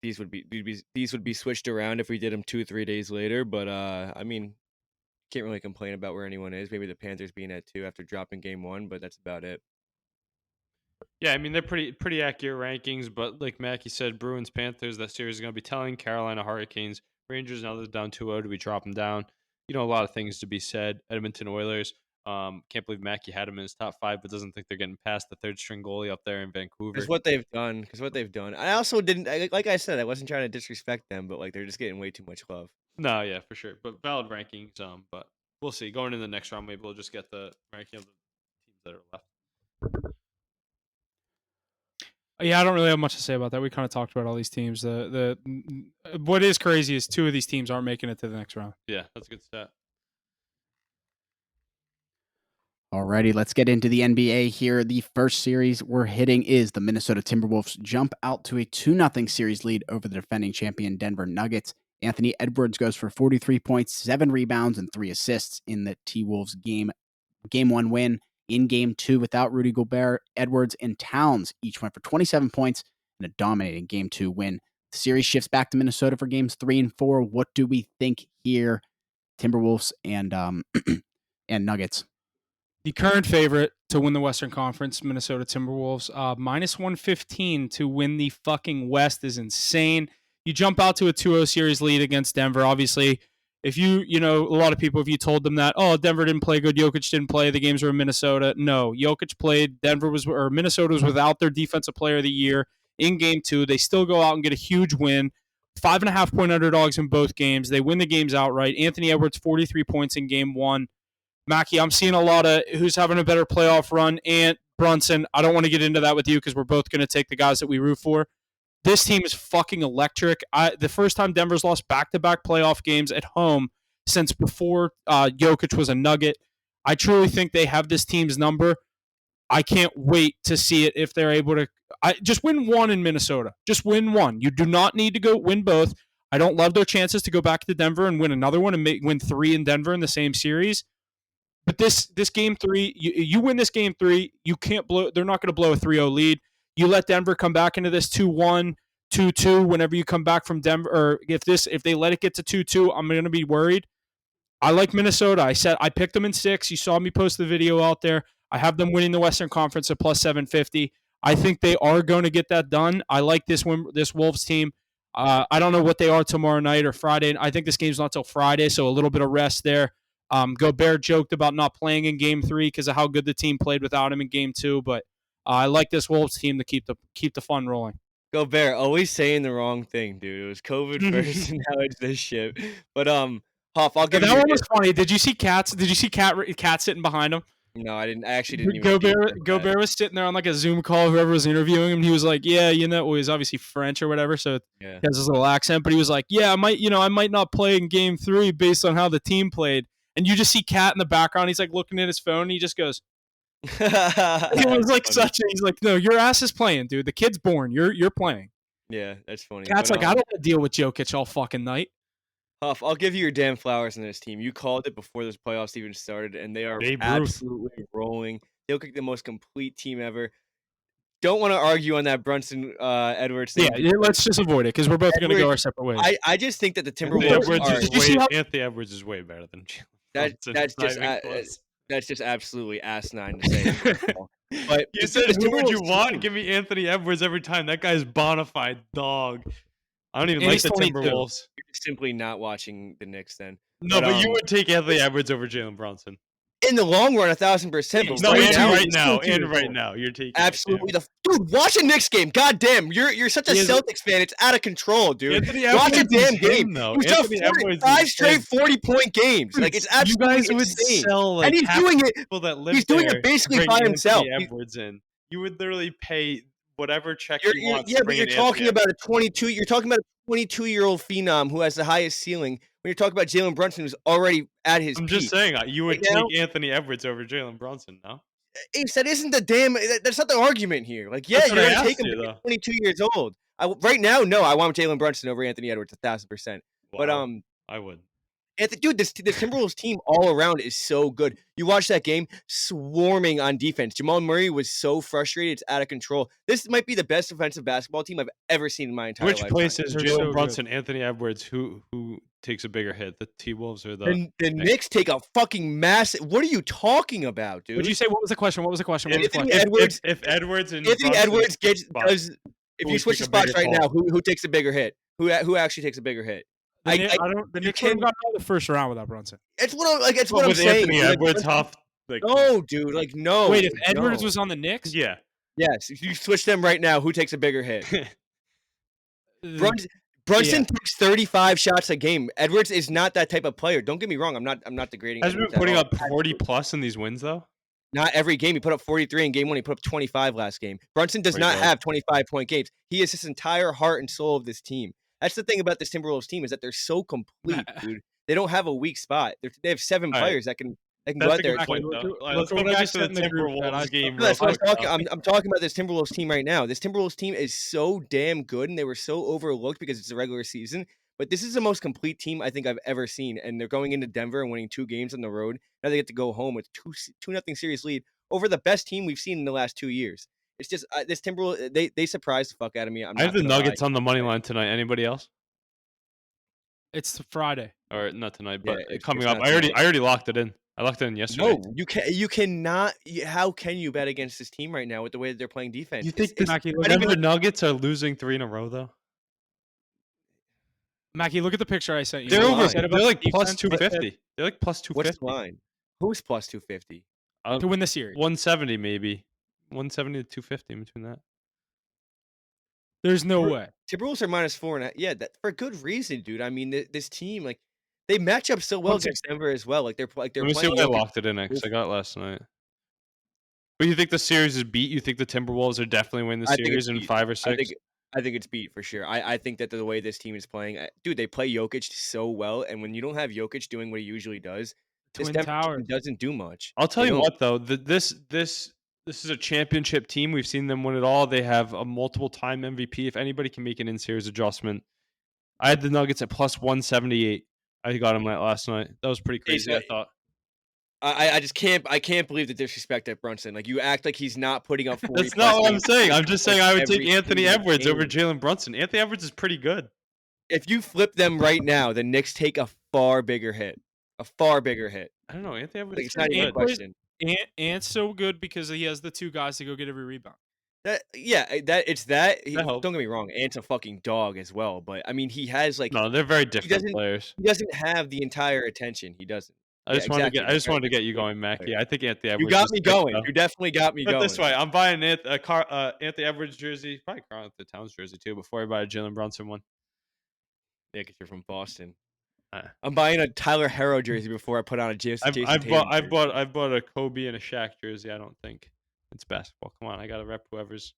these would be switched around if we did them 2-3 days later. But I mean, can't really complain about where anyone is. Maybe the Panthers being at 2 after dropping game 1, but that's about it. Yeah, I mean they're pretty accurate rankings, but like Mackie said, Bruins, Panthers, that series is going to be telling. Carolina Hurricanes, Rangers, now they're down 2-0. Do we drop them down? You know, a lot of things to be said. Edmonton Oilers, can't believe Mackie had them in his top 5, but doesn't think they're getting past the third string goalie up there in Vancouver. Because what they've done. I also didn't, like I said, I wasn't trying to disrespect them, but like they're just getting way too much love. No, yeah, for sure, but valid rankings. But we'll see. Going into the next round, maybe we'll just get the ranking of the teams that are left. Yeah, I don't really have much to say about that. We kind of talked about all these teams. What is crazy is 2 of these teams aren't making it to the next round. Yeah, that's a good stat. Alrighty, let's get into the NBA here. The first series we're hitting is the Minnesota Timberwolves jump out to a 2-0 series lead over the defending champion Denver Nuggets. Anthony Edwards goes for 43 points, 7 rebounds, and 3 assists in the T-Wolves game 1 win. In game 2, without Rudy Gobert, Edwards and Towns each went for 27 points in a dominating game 2 win. The series shifts back to Minnesota for games 3 and 4. What do we think here, Timberwolves and and Nuggets? The current favorite to win the Western Conference, Minnesota Timberwolves, minus 115 to win the fucking West is insane. You jump out to a 2-0 series lead against Denver. Obviously, if a lot of people, if you told them that, Denver didn't play good, Jokic didn't play, the games were in Minnesota. No, Jokic played. Minnesota was without their defensive player of the year in game 2. They still go out and get a huge win. 5.5 point underdogs in both games. They win the games outright. Anthony Edwards, 43 points in game 1. Mackie, I'm seeing a lot of who's having a better playoff run. Ant, Brunson, I don't want to get into that with you because we're both going to take the guys that we root for. This team is fucking electric. The first time Denver's lost back-to-back playoff games at home since before Jokic was a Nugget. I truly think they have this team's number. I can't wait to see it if they're able to just win one in Minnesota. Just win one. You do not need to go win both. I don't love their chances to go back to Denver and win another one and win 3 in Denver in the same series. But this game 3, you win this game 3, you can't blow. They're not going to blow a 3-0 lead. You let Denver come back into this 2-1, 2-2. Whenever you come back from Denver, or if they let it get to 2-2, I'm going to be worried. I like Minnesota. I picked them in 6. You saw me post the video out there. I have them winning the Western Conference at plus 750. I think they are going to get that done. I like this Wolves team. I don't know what they are tomorrow night or Friday. I think this game's not till Friday, so a little bit of rest there. Gobert joked about not playing in game 3 because of how good the team played without him in game 2, but I like this Wolves team to keep the fun rolling. Gobert always saying the wrong thing, dude. It was COVID first, and now it's this shit. But Hoff, I'll give you. That one was funny. Did you see Cat sitting behind him? No, I didn't. I actually didn't. Even Gobert was sitting there on like a Zoom call. Whoever was interviewing him, he was like, "Yeah, well, he's obviously French or whatever, so yeah. He has his little accent." But he was like, "Yeah, I might not play in game 3 based on how the team played." And you just see Cat in the background. He's like looking at his phone. And he just goes. He was like He's like, "No, your ass is playing, dude. The kid's born. You're playing." Yeah, that's funny. Cat's like, "I don't want to deal with Jokic all fucking night." Huff, I'll give you your damn flowers in this team. You called it before this playoffs even started, and they are absolutely rolling. They look like the most complete team ever. Don't want to argue on that Brunson Edwards thing. Yeah, let's just avoid it because we're both going to go our separate ways. I just think that the Timberwolves Anthony Edwards is way better than that's just absolutely asinine to say. But you said, who would you want? Give me Anthony Edwards every time. That guy's bona fide dog. I don't even like the Timberwolves. You're simply not watching the Knicks then. No, but you would take Anthony Edwards over Jalen Brunson. In the long run, 1,000%. No, right now, you're taking absolutely dude. Watch a Knicks game. God damn, you're such a Celtics fan. It's out of control, dude. Watch a damn game. He's done 5 straight 40-point games. Like it's absolutely insane. And he's doing it. He's doing it basically by himself. You would literally pay whatever check you want. Yeah, but you're talking about a 22-year-old phenom who has the highest ceiling. When you're talking about Jalen Brunson, who's already at his peak. Just saying, you would take Anthony Edwards over Jalen Brunson, no? Ace, that isn't the damn. That's not the argument here. Like, yeah, you're gonna take him to 22 years old. Right now, no, I want Jalen Brunson over Anthony Edwards 1,000%. But I would. Dude, this Timberwolves team all around is so good. You watch that game, swarming on defense. Jamal Murray was so frustrated, it's out of control. This might be the best defensive basketball team I've ever seen in my entire life. Which place is They're Jalen so Brunson, Anthony Edwards? Who takes a bigger hit? The T-Wolves or The Knicks take a fucking massive. What are you talking about, dude? Would you say what was the question? What was the question? What was the Anthony question? Edwards. if Edwards and Anthony Brunson Edwards gets spot, does. If who you would switch the take a bigger spots right fall? now, who takes a bigger hit? Who actually takes a bigger hit? The Knicks would have gotten out of the first round without Brunson. It's what I'm like. It's what I'm with saying. Anthony Like, Edwards, Huff. Like, no, dude. Like no. Wait, if Edwards no. was on the Knicks, yeah. Yes, if you switch them right now, who takes a bigger hit? Brunson takes 35 shots a game. Edwards is not that type of player. Don't get me wrong. I'm not degrading. Has he been Edwards at putting all. up 40 plus in these wins though? Not every game. He put up 43 in game 1. He put up 25 last game. Brunson does Pretty not good. have 25-point games. He is this entire heart and soul of this team. That's the thing about this Timberwolves team is that they're so complete, dude. They don't have a weak spot. They have 7 All right. players that can go That's out a there. good point, Look though. at- All right, look let's at go what I back just to said the in the group chat. Timberwolves game. No, that's real what I'm quick, talking. I'm talking about this Timberwolves team right now. This Timberwolves team is so damn good, and they were so overlooked because it's a regular season. But this is the most complete team I think I've ever seen, and they're going into Denver and winning 2 games on the road. Now they get to go home with 2-0 series lead over the best team we've seen in the last 2 years. It's just this Timberwolves. They surprised the fuck out of me. I have the Nuggets on the money line tonight. Anybody else? it's Friday. Or not tonight, Yeah, but it's coming not up. I already locked it in. I locked it in yesterday. No, you cannot. How can you bet against this team right now with the way that they're playing defense? You think It's- the Mackie, look Denver Nuggets are losing 3 in a row though? Mackie, look at the picture I sent you. They're They're over. lying. Said about They're like the plus defense, I said 250. They're like plus what's 250. the line? Who's plus 250? to win the series. 170 maybe. 170 to 250 in between that. There's no way. Timberwolves are -4.5. Yeah, that for good reason, dude. I mean, this team like they match up so well against Denver as well. Like they're Let me see playing. what I Jokic. locked it in at because I got it last night. But you think the series is beat? You think the Timberwolves are definitely winning the I think it's series in beat. 5 or 6? I think it's beat for sure. I think that the way this team is playing, dude, they play Jokic so well, and when you don't have Jokic doing what he usually does, this Twin Denver team Towers. doesn't do much. I'll tell They you don't. what though, this is a championship team. We've seen them win it all. They have a multiple time MVP. If anybody can make an in-series adjustment, I had the Nuggets at plus 178. I got them last night. That was pretty crazy. I thought. I just can't believe the disrespect at Brunson. Like you act like he's not putting up 40. That's not what I'm saying. I'm just saying I would take every Anthony single Edwards over game. Jalen Brunson. Anthony Edwards is pretty good. If you flip them right now, the Knicks take a far bigger hit. A far bigger hit. I don't know. Anthony Edwards Like, is it's not pretty even a good. question. Ant's so good because he has the 2 guys to go get every rebound. That That helps. don't get me wrong. Ant's a fucking dog as well, but I mean he has like No, they're very different doesn't- players. he doesn't have the entire attention. He doesn't. I just wanted to get you Very going, Mac. player. Yeah, I think Anthony Edwards. You got is me good, going. though. You definitely got me Put it going. this way, I'm buying Anthony Edwards jersey, probably Karl Anthony Towns jersey too, before I buy a Jalen Brunson one. Yeah, because you're from Boston. Uh. I'm buying a Tyler Herro jersey before I put on a Jason Tatum I've jersey. bought a Kobe and a Shaq jersey. I don't think it's basketball. Come on, I gotta rep whoever's.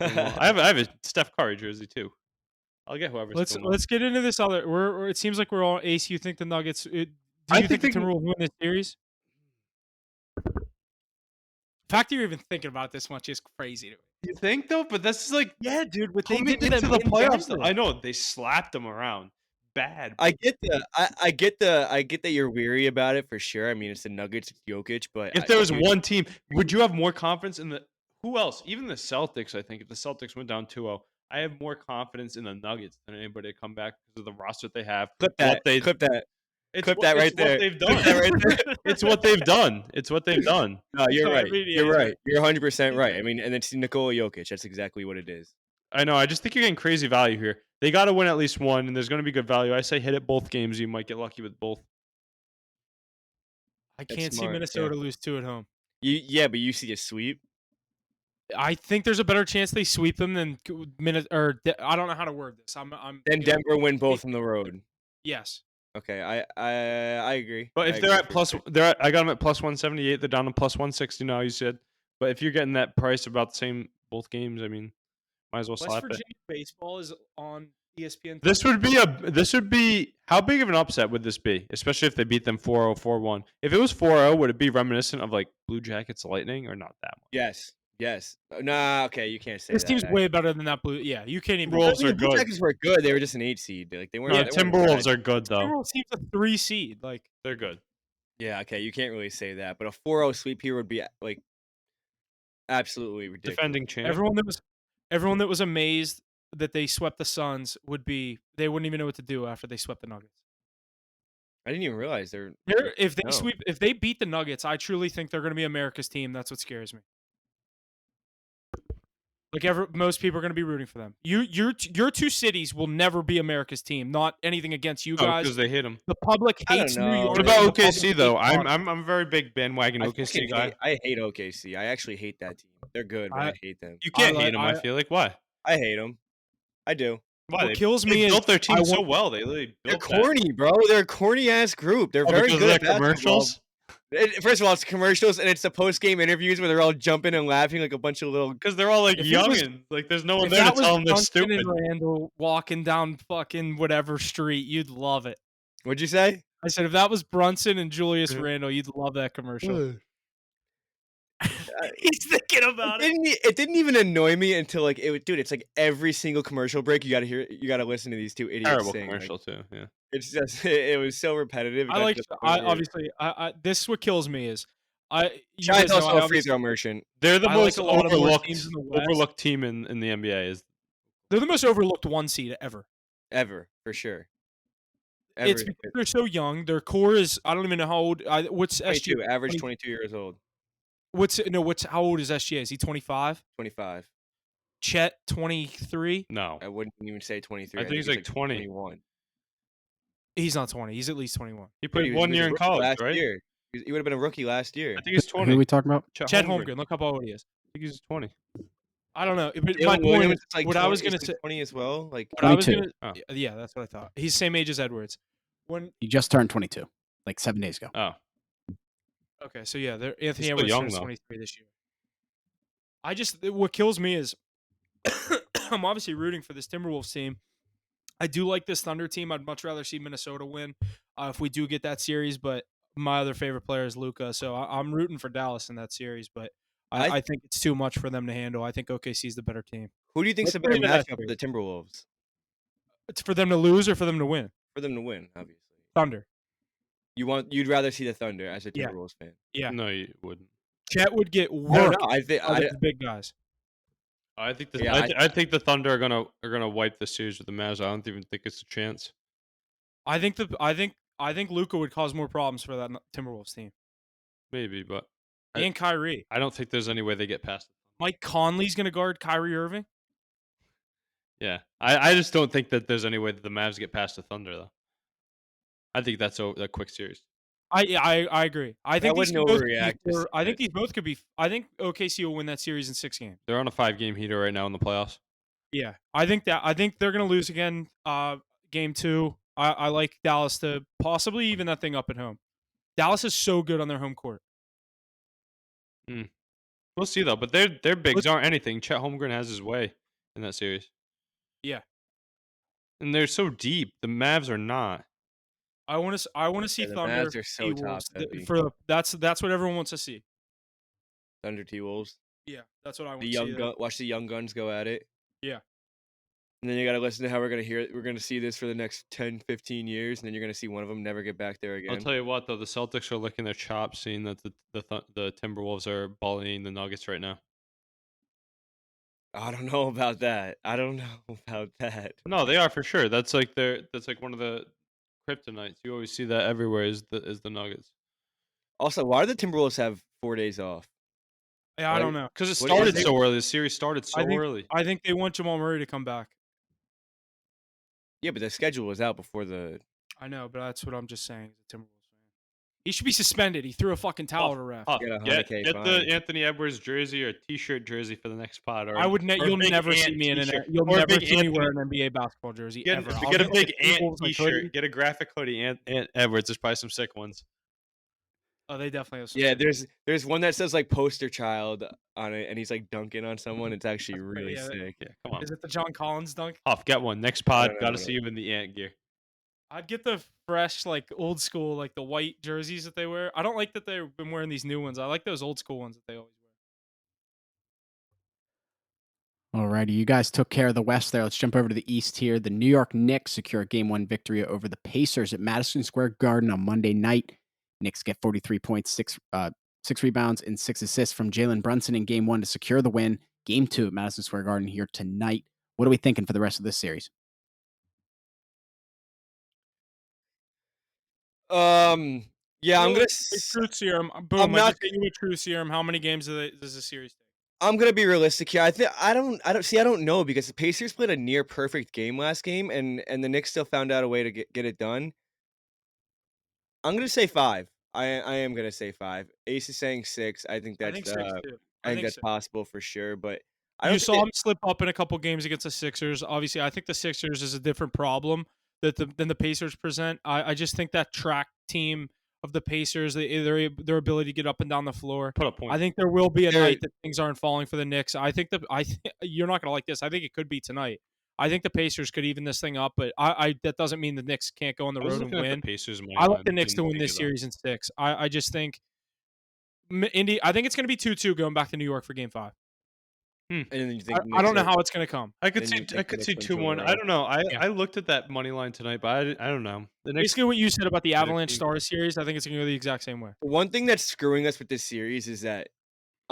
doing well. I have a Steph Curry jersey too. I'll get whoever's. doing well. Let's get into this other. It seems like we're all Ace. You think the Nuggets? Do I you think the think they can- Timberwolves win this series? The fact that you're even thinking about this much is crazy to me. You think though? But this is like Yeah, dude. What coming into the playoffs. I know they slapped them around bad. I get that you're weary about it for sure. I mean, it's the Nuggets, it's Jokic, but If there was one team, would you have more confidence in the who else? Even the Celtics, I think. If the Celtics went down 2-0, I have more confidence in the Nuggets than anybody to come back because of the roster they have. clip what that, they- clip that, It's clip what- that right it's there. What they've Clip done. that right there. It's what they've done. It's what they've done. No, you're I right. mean, yeah, You're he's right. You're 100% right. I mean, and it's Nikola Jokic. That's exactly what it is. I know. I just think you're getting crazy value here. They got to win at least one, and there's going to be good value. I say hit it both games. You might get lucky with both. I That's can't see smart, Minnesota lose 2 at home. But you see a sweep. I think there's a better chance they sweep them than I don't know how to word this. I'm. Then Denver win both on the road. Yes. Okay, I agree. But if I they're agree at for plus, sure. I got them at plus 178. They're down to plus 160 now. You said, but if you're getting that price about the same both games, I mean, might as well West slap Virginia it. baseball is on ESPN. This would be how big of an upset would this be, especially if they beat them 4-0, 4-1. If it was 4-0, would it be reminiscent of like Blue Jackets Lightning or not that much? Yes. Yes. Nah. Okay, you can't say This that. team's way better than that blue. Yeah, you can't even. Timberwolves I are mean, Blue good. Jackets were good. They were just an 8 seed. Like they weren't. No, they weren't Timberwolves bad. are good though. Timberwolves team's a 3 seed. Like They're good. Yeah. Okay, you can't really say that. But a 4-0 sweep here would be like absolutely ridiculous. Defending champ. everyone that was amazed that they swept the Suns they wouldn't even know what to do after they swept the Nuggets. I didn't even realize they're. If they No. if they beat the Nuggets, I truly think they're going to be America's team. That's what scares me. Like most people are going to be rooting for them. Your two cities will never be America's team. Not anything against you Oh, guys. because they hit him. The public I don't hates New know. York. What What about The public OKC though? hates Toronto. I'm a very big bandwagon OKC guy. I hate OKC. I actually hate that team. They're good, but I hate them. You can't I hate them. I feel like why? I hate them. I do. Why? What kills me They is built their team I so want- well. They literally They're built that. corny, bro. They're a corny ass group. They're Oh, very because good of at their basketball. commercials. First of all, it's commercials and it's the post game interviews where they're all jumping and laughing like a bunch of little. Because they're all like If it was- youngins. Like there's no one If there to that was tell them they're Brunson stupid. and Randall walking down fucking whatever street, you'd love it. What'd you say? I said if that was Brunson and Julius Yeah. Randall, you'd love that commercial. He's thinking about it. It didn't even annoy me until like dude. It's like every single commercial break you got to listen to these two idiots Terrible sing. Like, commercial too. Yeah. it's just it was so repetitive. It I got like. to the point where- Obviously, this is what kills me is you Shy's guys know also I a free obviously- throw merchant. They're the I like most a lot of more overlooked teams in the West. overlooked team in the NBA. Is They're the most overlooked 1 seed ever. Ever, for sure. It's because they're so young. Their core is I don't even know how old. What's 22, SGA? average 22 years old. What's how old is SGA? Is he 25? 25. Chet 23. no. I wouldn't even say 23. I think he's like 20. 21. He's not 20. He's at least 21. He Dude, played he was 1 a year in rookie college, last right? year. He would have been a rookie last year. I think he's Who are 20. we talking about? Chet Holmgren. Look up how old he is. I think he's 20. I don't know. But my Jalen point Williams is, is like what 20, I was gonna is he say. 20 as well. Like What I was 22. gonna. Oh. Yeah, that's what I thought. He's same age as Edwards. When He just turned 22, like 7 days ago. Oh, okay, so yeah, Anthony still Edwards young, turns though. 23 this year. What kills me is I'm obviously rooting for this Timberwolves team. I do like this Thunder team. I'd much rather see Minnesota win if we do get that series. But my other favorite player is Luka, so I'm rooting for Dallas in that series. But I think it's too much for them to handle. I think OKC is the better team. who do you think's Let's a better put him in that matchup for the Timberwolves? It's for them to lose or for them to win. For them to win, obviously. Thunder. You'd rather see the Thunder as a Yeah. Timberwolves fan. Yeah. no, you wouldn't. Chet would get No, worked no, I think by the big guys. I think the Yeah, I think the Thunder are gonna wipe the series with the Mavs. I don't even think it's a chance. I think Luka would cause more problems for that Timberwolves team. Maybe, but And Kyrie. I don't think there's any way they get past it. Mike Conley's going to guard Kyrie Irving. Yeah, I just don't think that there's any way that the Mavs get past the Thunder though. I think that's a quick series. I agree. I think these wouldn't could both could be overreact to four- I say think these both could be. I think OKC will win that series in 6 games. They're on a 5-game heater right now in the playoffs. Yeah, I think they're going to lose again. Game 2. I like Dallas to possibly even that thing up at home. Dallas is so good on their home court. We'll see though, but their bigs aren't anything. Chet Holmgren has his way in that series. Yeah. And they're so deep. The Mavs are not. I want to see Yeah, the Thunder. Mavs are so T-Wolves. top-heavy. That's what everyone wants to see. Thunder T-Wolves. Yeah, that's what I want The to young see. gun, watch the young guns go at it. Yeah. And then you got to listen to how we're going to hear it. We're going to see this for the next 10, 15 years, and then you're going to see one of them never get back there again. I'll tell you what though, the Celtics are licking their chops, seeing that the Timberwolves are bullying the Nuggets right now. I don't know about that. I don't know about that. No, they are for sure. That's like one of the kryptonites. You always see that everywhere. Is the Nuggets? Also, why do the Timberwolves have 4 days off? Yeah, I don't know. Because it What do you started think? so early. The series started so early. I think they want Jamal Murray to come back. Yeah, but the schedule was out before the. I know, but that's what I'm just saying as a Timberwolves fan. He should be suspended. He threw a fucking towel at a ref. Huff, Get a get 100K the fine. Anthony Edwards jersey or a T-shirt jersey for the next pod. Or You'll Big never see Ant me in an t-shirt. you'll Or a never big see me wear Anthony- an NBA basketball jersey Get, ever. get a I'll big the Ant Timberwolves, like, T-shirt. hoodie. Get a graphic hoodie. Ant Edwards. There's probably some sick ones. Oh, they definitely have some. Yeah, there's one that says like poster child on it, and he's like dunking on someone. It's actually That's great, really yeah, sick. Yeah, come on. Is it the John Collins dunk? Huff, get one. Next pod, No, no, got to no. see you in the Ant gear. I'd get the fresh, like old school, like the white jerseys that they wear. I don't like that they've been wearing these new ones. I like those old school ones that they always wear. Alrighty, you guys took care of the West there. Let's jump over to the East here. The New York Knicks secure a Game 1 victory over the Pacers at Madison Square Garden on Monday night. Knicks get 43 points, 6 rebounds, and 6 assists from Jalen Brunson in Game 1 to secure the win. Game 2 at Madison Square Garden here tonight. What are we thinking for the rest of this series? Yeah, I'm gonna. Truth serum. Boom. I just hit you with truth serum. How many games does the series take? I'm gonna be realistic here. I don't know because the Pacers played a near perfect game last game, and the Knicks still found out a way to get it done. I'm gonna say 5. I am gonna say 5. Ace is saying 6. I think I that's think 6 too. I think that's so. possible for sure. But I You don't saw think him slip up in a couple games against the Sixers. Obviously, I think the Sixers is a different problem than the Pacers present. I just think that track team of the Pacers, their ability to get up and down the floor. Put up points. I think there will be a They're- night that things aren't falling for the Knicks. I think you're not going to like this. I think it could be tonight. I think the Pacers could even this thing up, but that doesn't mean the Knicks can't go on the I was road and looking at win. the Pacers money I like line, the Knicks to didn't win think this of that. series in 6. I just think Indy. I think it's going to be 2-2 going back to New York for Game 5. and then you think I don't know how it's going to come. I could Then see you think I could the see Knicks win 2-1. I overall. don't know. Yeah. I looked at that money line tonight, but I don't know. The Knicks, Basically, what you said about the Better Avalanche team. Stars series, I think it's going to go the exact same way. One thing that's screwing us with this series is that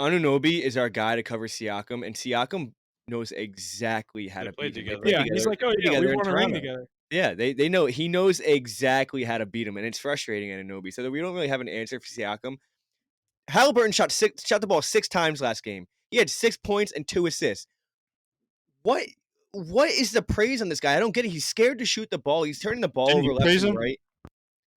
Anunoby is our guy to cover Siakam, and Siakam knows exactly how They to played beat him. together. They Yeah, played he's together- like, oh they played yeah, we together in won a ring Toronto. together. Yeah, they know he knows exactly how to beat him, and it's frustrating Anunoby. So we don't really have an answer for Siakam. Halliburton shot the ball 6 times last game. He had 6 points and 2 assists. What is the praise on this guy? I don't get it. He's scared to shoot the ball. He's turning the ball Didn't you over left praise and him? right.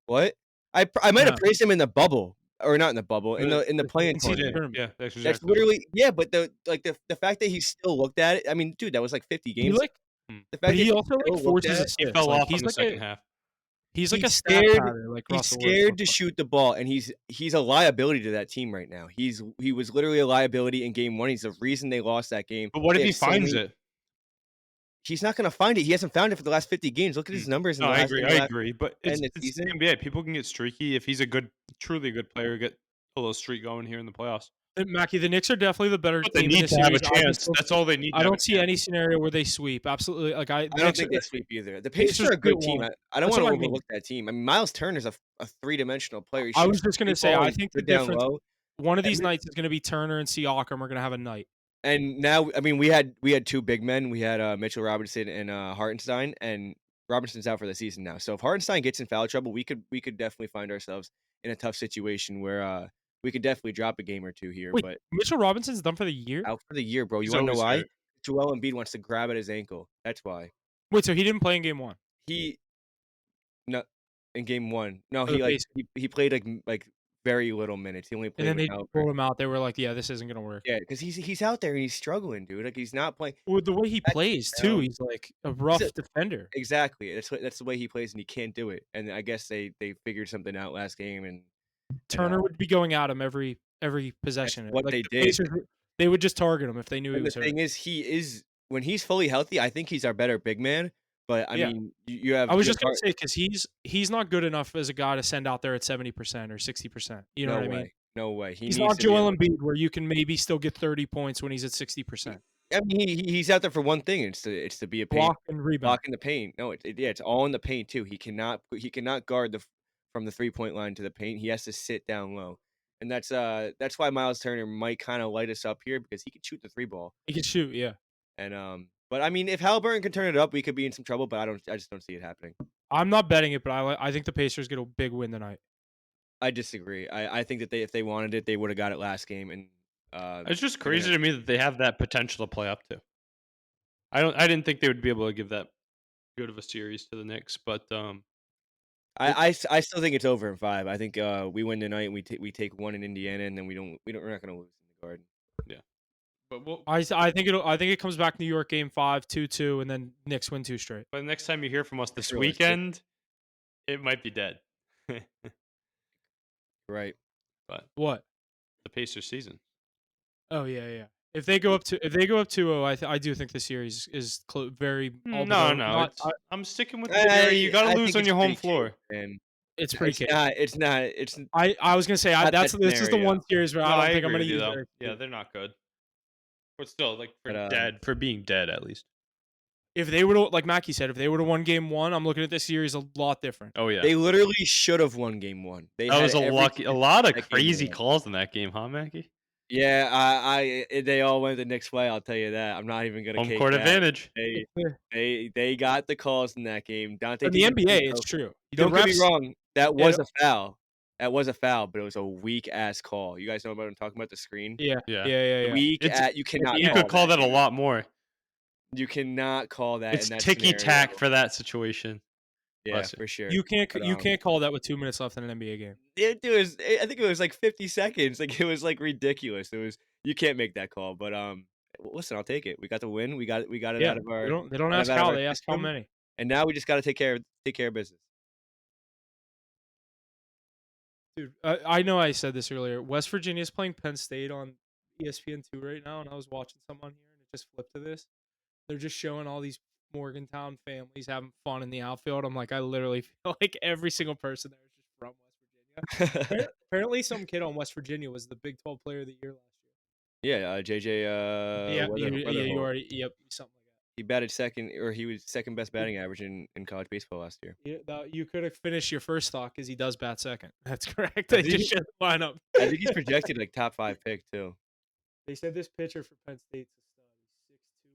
What? I might have No. praised him in the bubble, or not in the bubble, in the playing NCAA tournament. tournament. Yeah, that's That's exactly. literally but the fact that he still looked at it. I mean, dude, that was like 50 He games. like, The but fact that he also still like looked forces at it, assists. He fell Like, off in he's the like second a half. he's like a He's stat scared- pattern, like he's Russell scared to Westbrook. shoot the ball, and he's a liability to that team right now. He was literally a liability in game 1. He's the reason they lost that game. But what if They he have so finds many- it? He's not gonna find it. He hasn't found it for the last 50 games. Look at his numbers in No, the I last. agree. in the I last- agree. But end it's of the season. NBA. People can get streaky if he's truly a good player. Get a little streak going here in the playoffs. Mackie, the Knicks are definitely the better But they team in need this to have a series. I chance. just don't That's all they need. I to have don't a see chance. any scenario where they sweep. Absolutely, like I don't think they sweep either. The Pacers Pacers are a could good team. win. I don't That's want to what I mean. overlook that team. I mean, Miles Turner's a 3-dimensional player. He I was shoots just gonna the say, ball, I he's think the good down difference. low. One of these And- nights is going to be Turner and Siakam are going to have a night. And now, I mean, we had 2 big men. We had Mitchell Robinson and Hartenstein, and Robinson's out for the season now. So if Hartenstein gets in foul trouble, we could definitely find ourselves in a tough situation where we could definitely drop a game or 2 here. Wait, But Mitchell Robinson's done for the year. out for the year, bro. You He's want to know always why? hurt. Joel Embiid wants to grab at his ankle. That's why. Wait, so he didn't play in Game 1. He no in game 1. No, For he the like Pacers. he played like very little minutes. He only And played then with they Halliburton. pulled him out. They were like, "Yeah, this isn't going to work." Yeah, because he's out there and he's struggling, dude. Like he's not playing Well, the way he That's plays down. too, he's like a rough a- defender. exactly. That's the way he plays, and he can't do it. And I guess they figured something out last game, and Turner would be going at him every possession. what Like, they the did. Pacers, they would just target him if they knew he and the was hurt. thing is, he is when he's fully healthy. I think he's our better big man. But I Yeah. mean, you have. I was you just have gonna say because he's not good enough as a guy to send out there at 70% or 60%. You know no what way. I mean? No way. He He's needs not to be Joel healthy. Embiid where you can maybe still get 30 points when he's at 60%. I mean, he's out there for one thing. It's to be a pain. Block and rebound. Blocking the paint. No, it's all in the paint too. He cannot guard from the 3-point line to the paint. He has to sit down low, and that's why Miles Turner might kind of light us up here because he could shoot the 3 ball. He can shoot, yeah. And but I mean, if Halliburton can turn it up, we could be in some trouble. But I just don't see it happening. I'm not betting it, but I think the Pacers get a big win tonight. I disagree. I think that if they wanted it, they would have got it last game. And It's just they're gonna- crazy to me that they have that potential to play up to. I didn't think they would be able to give that good of a series to the Knicks, but I still think it's over in 5. I think we win tonight. And we take 1 in Indiana, and then we're not gonna lose in the Garden. but I think it comes back New York Game 5, 2-2, and then Knicks win 2 straight. the next time you hear from us this realistic. weekend, it might be dead. Right. But What? the Pacers season. Oh yeah. If they go up 2-0, I do think the series is very. all but over. No. Not- I'm sticking with the theory. You got I to lose think on it's your home pretty floor. cute, and it's pretty. it's cake. not. It's not. It's I was gonna say Not that this is the scenario. one series where No, I don't think I'm agree gonna with you, use though. it. Yeah, they're not good. But still, like But, for being dead at least. If they would have, like Mackie said, if they would have won game 1, I'm looking at this series a lot different. Oh yeah, They literally should have won game 1. They that had was a everything to lot of take that game crazy 1. calls in that game, huh, Mackie? Yeah, they all went the Knicks' way. I'll tell you that. I'm not even gonna Home cake court that. advantage. They got the calls in that game. Dante In the NBA, DiVincenzo. it's true. Don't The get me refs- wrong. That Yeah. was a foul. That was a foul, but it was a weak ass call. You guys know what I'm talking about? The screen. Yeah. Yeah. Yeah. Weak. It's- You cannot. You could call that a dude. lot more. You cannot call that. It's in that ticky scenario. tack for that situation. Yeah, Bless you. for sure. You can't But, you can't call that with 2 minutes left in an NBA game. I think it was like 50 seconds. Like it was like ridiculous. You can't make that call. But listen, I'll take it. We got the win. We got it Yeah, out of our. they don't out ask of how, our they ask how system. many. And now we just got to take care of business. Dude, I know I said this earlier. West Virginia is playing Penn State on ESPN2 right now, and I was watching some on here, and it just flipped to this. They're just showing all these Morgantown families having fun in the outfield. I'm like, I literally feel like every single person there is just from West Virginia. Apparently, some kid on West Virginia was the Big 12 Player of the Year last year. Yeah, JJ. Yeah, you already, yep, something like that. He batted second, or he was second best batting average in college baseball last year. Yeah, you could have finished your first thought because he does bat second. That's correct. I They think just showed the lineup. I think he's projected like top 5 pick too. They said this pitcher for Penn State's a stud. He's 6'2",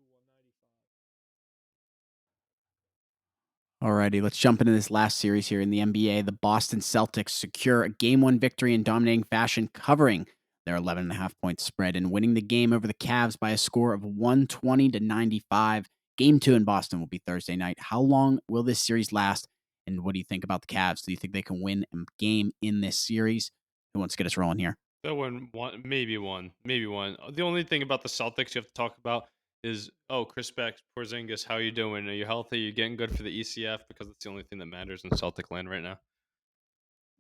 195. Alrighty, let's jump into this last series here in the NBA. The Boston Celtics secure a Game 1 victory in dominating fashion, covering their 11.5-point spread and winning the game over the Cavs by a score of 120-95. Game 2 in Boston will be Thursday night. How long will this series last, and what do you think about the Cavs? Do you think they can win a game in this series? Who wants to get us rolling here? That one, maybe one. The only thing about the Celtics you have to talk about is, Chris Beck, Porzingis, how you doing? Are you healthy? Are you getting good for the ECF? Because it's the only thing that matters in Celtic land right now.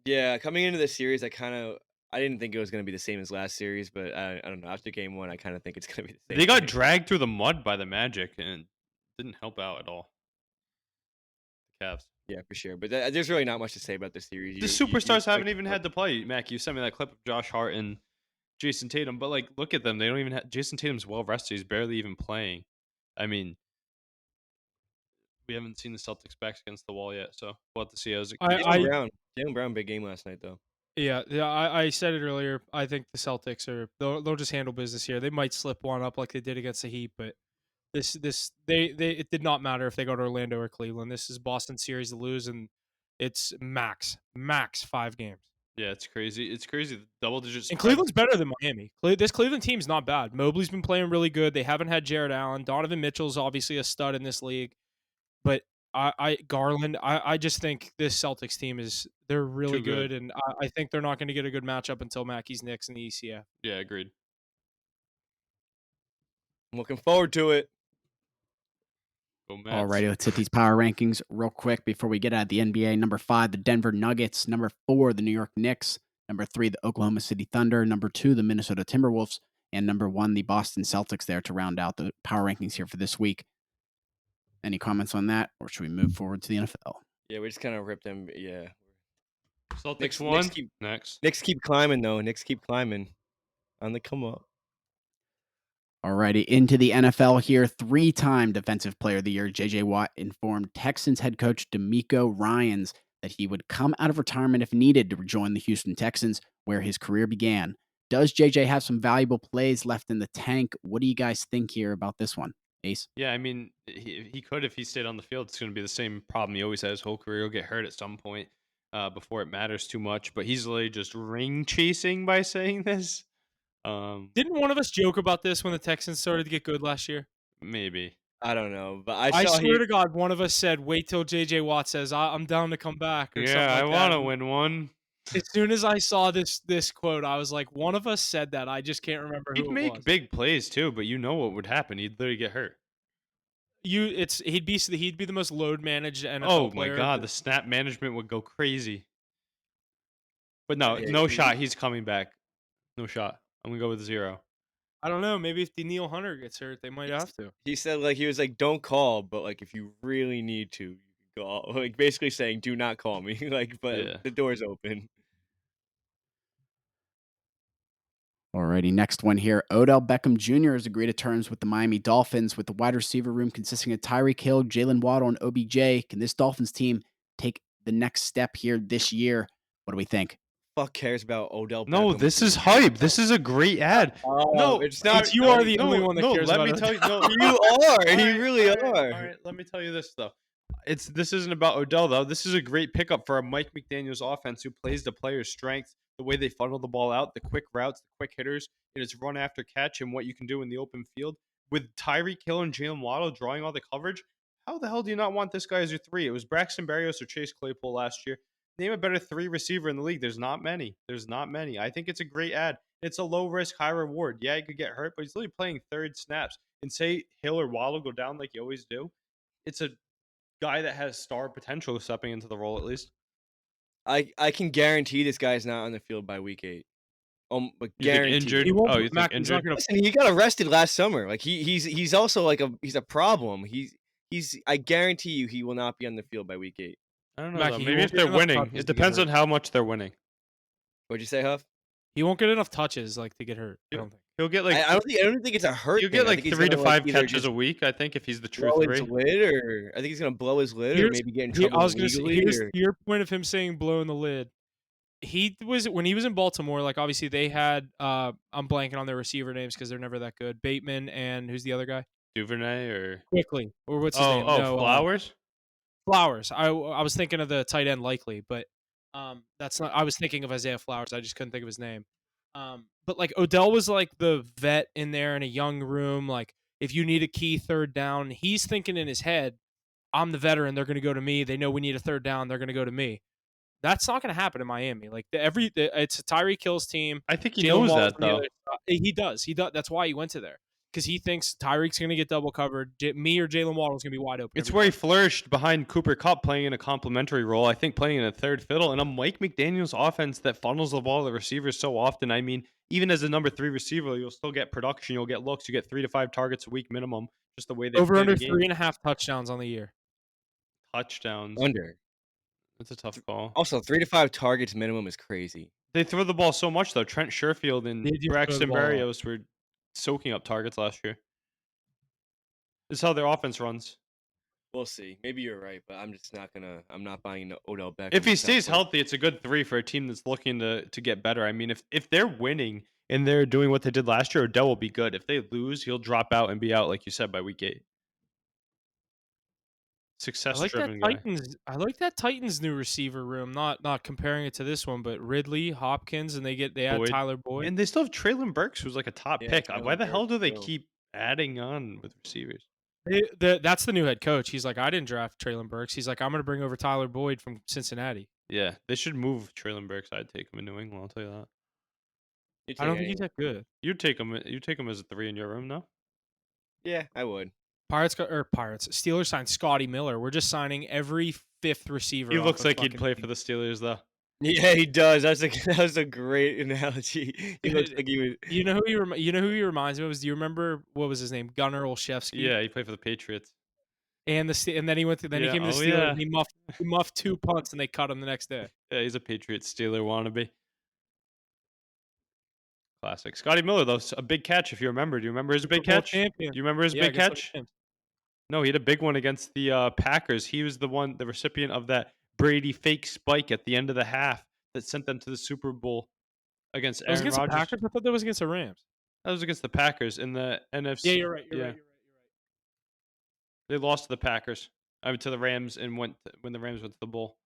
Yeah, coming into this series, I didn't think it was going to be the same as last series, but I don't know. After game 1, I kind of think it's going to be the same. They got dragged through the mud by the Magic and didn't help out at all. The Cavs. Yeah, for sure. But there's really not much to say about this series. The superstars haven't even had to play. Mac, you sent me that clip of Josh Hart and Jason Tatum, but like, look at them. They don't even have. Jason Tatum's well rested. He's barely even playing. I mean, we haven't seen the Celtics backs against the wall yet, so we'll have to see how it goes. Jaylen Brown, big game last night though. Yeah. I said it earlier. I think the Celtics they'll just handle business here. They might slip one up like they did against the Heat, but it did not matter if they go to Orlando or Cleveland. This is Boston's series to lose, and it's max 5 games. Yeah, it's crazy. It's crazy. The double digits. And Cleveland's better than Miami. This Cleveland team's not bad. Mobley's been playing really good. They haven't had Jared Allen. Donovan Mitchell's obviously a stud in this league, but Garland. I just think this Celtics team they're really Too good. good, and I think they're not going to get a good matchup until Mackey's Knicks in the ECF. Yeah, agreed. I'm looking forward to it. Go Mets. Alrighty, let's hit these power rankings real quick before we get at the NBA. Number 5, the Denver Nuggets. Number 4, the New York Knicks. Number 3, the Oklahoma City Thunder. Number 2, the Minnesota Timberwolves. And number 1, the Boston Celtics there to round out the power rankings here for this week. Any comments on that, or should we move forward to the NFL? Yeah, we just kind of ripped them. Yeah. Celtics Knicks won. keep- Next. Knicks keep climbing though. Knicks keep climbing on the come up. Alrighty, into the NFL here. 3-time Defensive Player of the Year, J.J. Watt informed Texans head coach DeMeco Ryans that he would come out of retirement if needed to rejoin the Houston Texans, where his career began. Does J.J. have some valuable plays left in the tank? What do you guys think here about this one, Ace? Yeah, I mean, he could if he stayed on the field. It's going to be the same problem he always has his whole career. He'll get hurt at some point before it matters too much. But he's literally just ring chasing by saying this. Didn't one of us joke about this when the Texans started to get good last year? Maybe. I don't know, but I swear to God, one of us said, "Wait till J.J. Watt says I'm down to come back." Or Yeah, I something like want to that. win one. As soon as I saw this quote, I was like, one of us said that. I just can't remember who He'd it make was. big plays too, but you know what would happen? He'd literally get hurt. He'd be the most load managed NFL Oh my player. God, the snap management would go crazy. But no, Yeah, no shot. He's coming back. No shot. I'm gonna go with 0. I don't know. Maybe if Daniil Hunter gets hurt, they might have to. he said he was like, "Don't call, but like if you really need to, you can call." Like basically saying, "Do not call me." But Yeah. the door's open. Alrighty, next one here. Odell Beckham Jr. has agreed to terms with the Miami Dolphins, with the wide receiver room consisting of Tyreek Hill, Jalen Waddle, and OBJ. Can this Dolphins team take the next step here this year? What do we think? Fuck cares about Odell Beckham? No, this is Jr.? hype. This is a great ad. Oh, No, it's not. You are the only one that cares let about me it. tell you. No, You are. You Alright, really alright, are. Alright, let me tell you this though. This isn't about Odell though. This is a great pickup for a Mike McDaniel's offense who plays the player's strength, the way they funnel the ball out, the quick routes, the quick hitters, and it's run after catch and what you can do in the open field. With Tyreek Hill and Jalen Waddle drawing all the coverage, how the hell do you not want this guy as your 3? It was Braxton Berrios or Chase Claypool last year. Name a better 3 receiver in the league. There's not many. I think it's a great ad. It's a low risk, high reward. Yeah, he could get hurt, but he's literally playing third snaps. And say Hill or Waddle go down like you always do. It's a guy that has star potential stepping into the role at least. I can guarantee this guy's not on the field by week 8. But You think guaranteed. injured? He won't. Oh, you think Mac, he's not injured? gonna. Listen, he got arrested last summer. Like he's also like he's a problem. I guarantee you he will not be on the field by week 8. I don't know. Mac, Though. he Maybe won't if get they're enough winning, touches it to get depends on hurt. how much they're winning. What'd you say, Huff? He won't get enough touches like to get hurt. I don't think. He'll get like I don't think it's a hurt. he'll thing. get I like think he's 3 to gonna, like, 5 either catches just a week. I think if he's the true blow his 3. lid, or I think he's gonna blow his lid, or maybe get in trouble I was gonna say, legally. to your point of him saying blowing the lid. He was when he was in Baltimore. Like obviously they had. I'm blanking on their receiver names because they're never that good. Bateman and who's the other guy? Duvernay or Quickly or what's his name? No, Flowers. Flowers. I was thinking of the tight end Likely, but that's not. I was thinking of Isaiah Flowers. I just couldn't think of his name. But like Odell was like the vet in there in a young room. Like if you need a key third down, he's thinking in his head, I'm the veteran. They're going to go to me. They know we need a third down. They're going to go to me. That's not going to happen in Miami. Like it's a Tyreek Hill's team. I think he Jalen knows Waddle's that on the though. other side. He does. That's why he went to there because he thinks Tyreek's going to get double covered. Me or Jalen Waddle's going to be wide open. It's every where he time. flourished behind Cooper Kupp playing in a complementary role. I think playing in a third fiddle and a Mike McDaniel's offense that funnels the ball to the receivers so often. I mean, even as a number 3 receiver, you'll still get production. You'll get looks. You get 3 to 5 targets a week minimum. Just the way they Over play under the game. 3.5 touchdowns on the year. Touchdowns. Under. That's a tough call. Also, 3 to 5 targets minimum is crazy. They throw the ball so much though. Trent Sherfield and They do throw the Braxton ball a lot. Berrios were soaking up targets last year. This is how their offense runs. We'll see. Maybe you're right, but I'm just not gonna. I'm not buying into Odell Beckham. If he It's not stays worth it. healthy, it's a good 3 for a team that's looking to get better. I mean, if they're winning and they're doing what they did last year, Odell will be good. If they lose, he'll drop out and be out, like you said, by week 8. Success-driven guy. I like that Titans new receiver room. Not comparing it to this one, but Ridley, Hopkins, and they add Boyd. Tyler Boyd. And they still have Traylon Burks, who's like a top Yeah, pick. Traylon Why the hell Burks do they still. keep adding on with receivers? That's the new head coach. He's like, I didn't draft Traylon Burks. He's like, I'm going to bring over Tyler Boyd from Cincinnati. Yeah, they should move Traylon Burks. I'd take him in New England. I'll tell you that. You'd I don't take think he's any- that good. You'd take him as a 3 in your room, no? Yeah, I would. Steelers signed Scotty Miller. We're just signing every 5th receiver. He off looks a like he'd fucking play team. for the Steelers, though. Yeah, he does. That was a great analogy. He looks like he would. You know who he reminds me of? Do you remember what was his name? Gunnar Olszewski. Yeah, he played for the Patriots. And then he went to he Yeah, came to the oh, Steelers. yeah. And he muffed 2 punts and they cut him the next day. Yeah, he's a Patriots Steeler wannabe. Classic. Scotty Miller, though, a big catch, if you remember. Do you remember his big Super Bowl catch? champion. Do you remember his Yeah, big against the catch? Rams. No, he had a big one against the Packers. He was the recipient of that Brady fake spike at the end of the half that sent them to the Super Bowl against It was Aaron against the Rodgers. Packers. I thought that was against the Rams. That was against the Packers in the NFC. Yeah, you're right. You're yeah. right. They lost to the Packers. I mean, to the Rams and when the Rams went to the Bowl.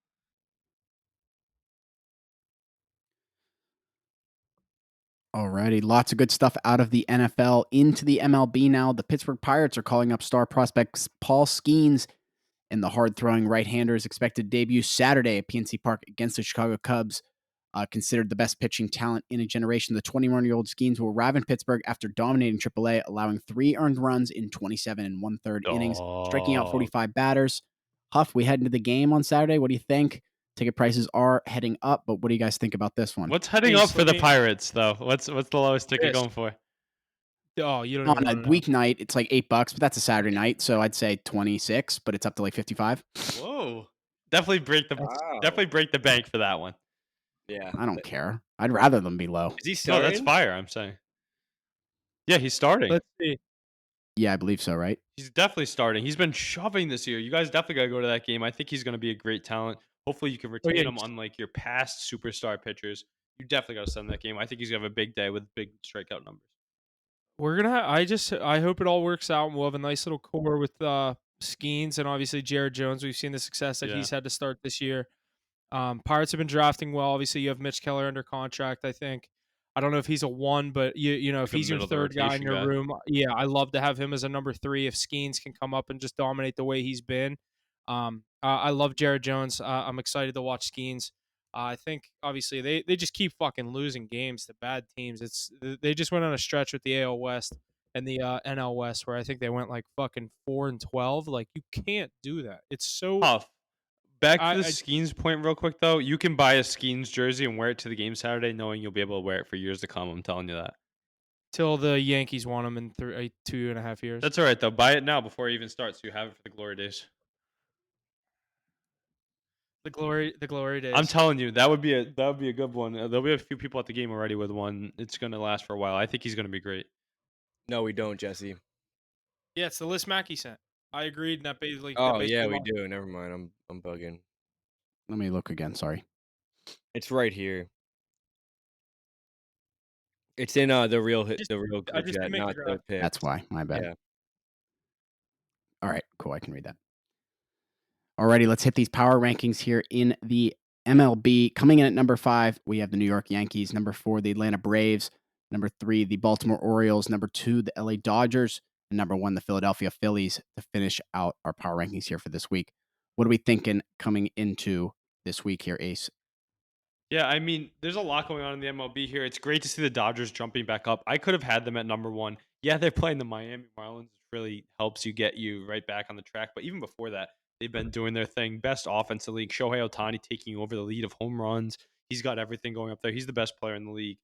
Alrighty, lots of good stuff out of the NFL into the MLB now. The Pittsburgh Pirates are calling up star prospects Paul Skeens, and the hard-throwing right-hander is expected to debut Saturday at PNC Park against the Chicago Cubs. Considered the best pitching talent in a generation, the 21-year-old Skeens will arrive in Pittsburgh after dominating AAA, allowing 3 earned runs in 27 1/3 innings, striking out 45 batters. Huff, we head into the game on Saturday. What do you think? Ticket prices are heading up, but what do you guys think about this one? What's heading Hey, up for the Slimmy. Pirates, though? What's the lowest ticket This. going for? Oh, you don't On even a wanna know. weeknight, it's like $8, but that's a Saturday night, so I'd say 26, but it's up to like 55. Whoa. Definitely break the Wow. definitely break the bank for that one. Yeah. I don't care. I'd rather them be low. Is he No, starting? that's fire. I'm saying. Yeah, he's starting. Let's see. Yeah, I believe so, right? He's definitely starting. He's been shoving this year. You guys definitely got to go to that game. I think he's going to be a great talent. Hopefully, you can retain yeah, him unlike your past superstar pitchers. You definitely got to send that game. I think he's going to have a big day with big strikeout numbers. We're gonna. I hope it all works out, and we'll have a nice little core with Skeens and obviously Jared Jones. We've seen the success that Yeah. he's had to start this year. Pirates have been drafting well. Obviously, you have Mitch Keller under contract. I think. I don't know if he's a 1. But you know, Like if a he's your middle of the third guy in rotation your guy. room, yeah, I love to have him as a number 3. If Skeens can come up and just dominate the way he's been, I love Jared Jones. I'm excited to watch Skeens. I think obviously they just keep fucking losing games to bad teams. They just went on a stretch with the AL West and the NL West where I think they went like fucking 4-12. Like you can't do that. It's so Tough. Back to the I Skeens point real quick, though. You can buy a Skeens jersey and wear it to the game Saturday knowing you'll be able to wear it for years to come. I'm telling you that. till the Yankees won them in 2.5 years. That's all right, though. Buy it now before it even starts so you have it for the glory days. the glory days. I'm telling you, that would be a good one. There'll be a few people at the game already with one. It's going to last for a while. I think he's going to be great. No, we don't, Jesse. Yeah, it's the list Mackey sent. I agreed, and that basically. Oh yeah, we do. Never mind. I'm bugging. Let me look again. Sorry. It's right here. It's in the real I just group didn't chat, make the not the graph. pick. That's why. My bad. Yeah. All right, cool. I can read that. Alrighty, let's hit these power rankings here in the MLB. Coming in at number 5, we have the New York Yankees. Number 4, the Atlanta Braves. Number 3, the Baltimore Orioles. Number 2, the LA Dodgers. And number 1, the Philadelphia Phillies to finish out our power rankings here for this week. What are we thinking coming into this week here, Ace? Yeah, I mean, there's a lot going on in the MLB here. It's great to see the Dodgers jumping back up. I could have had them at number 1. Yeah, they're playing the Miami Marlins, which really helps you get you right back on the track. But even before that, they've been doing their thing. Best offense in the league. Shohei Ohtani taking over the lead of home runs. He's got everything going up there. He's the best player in the league.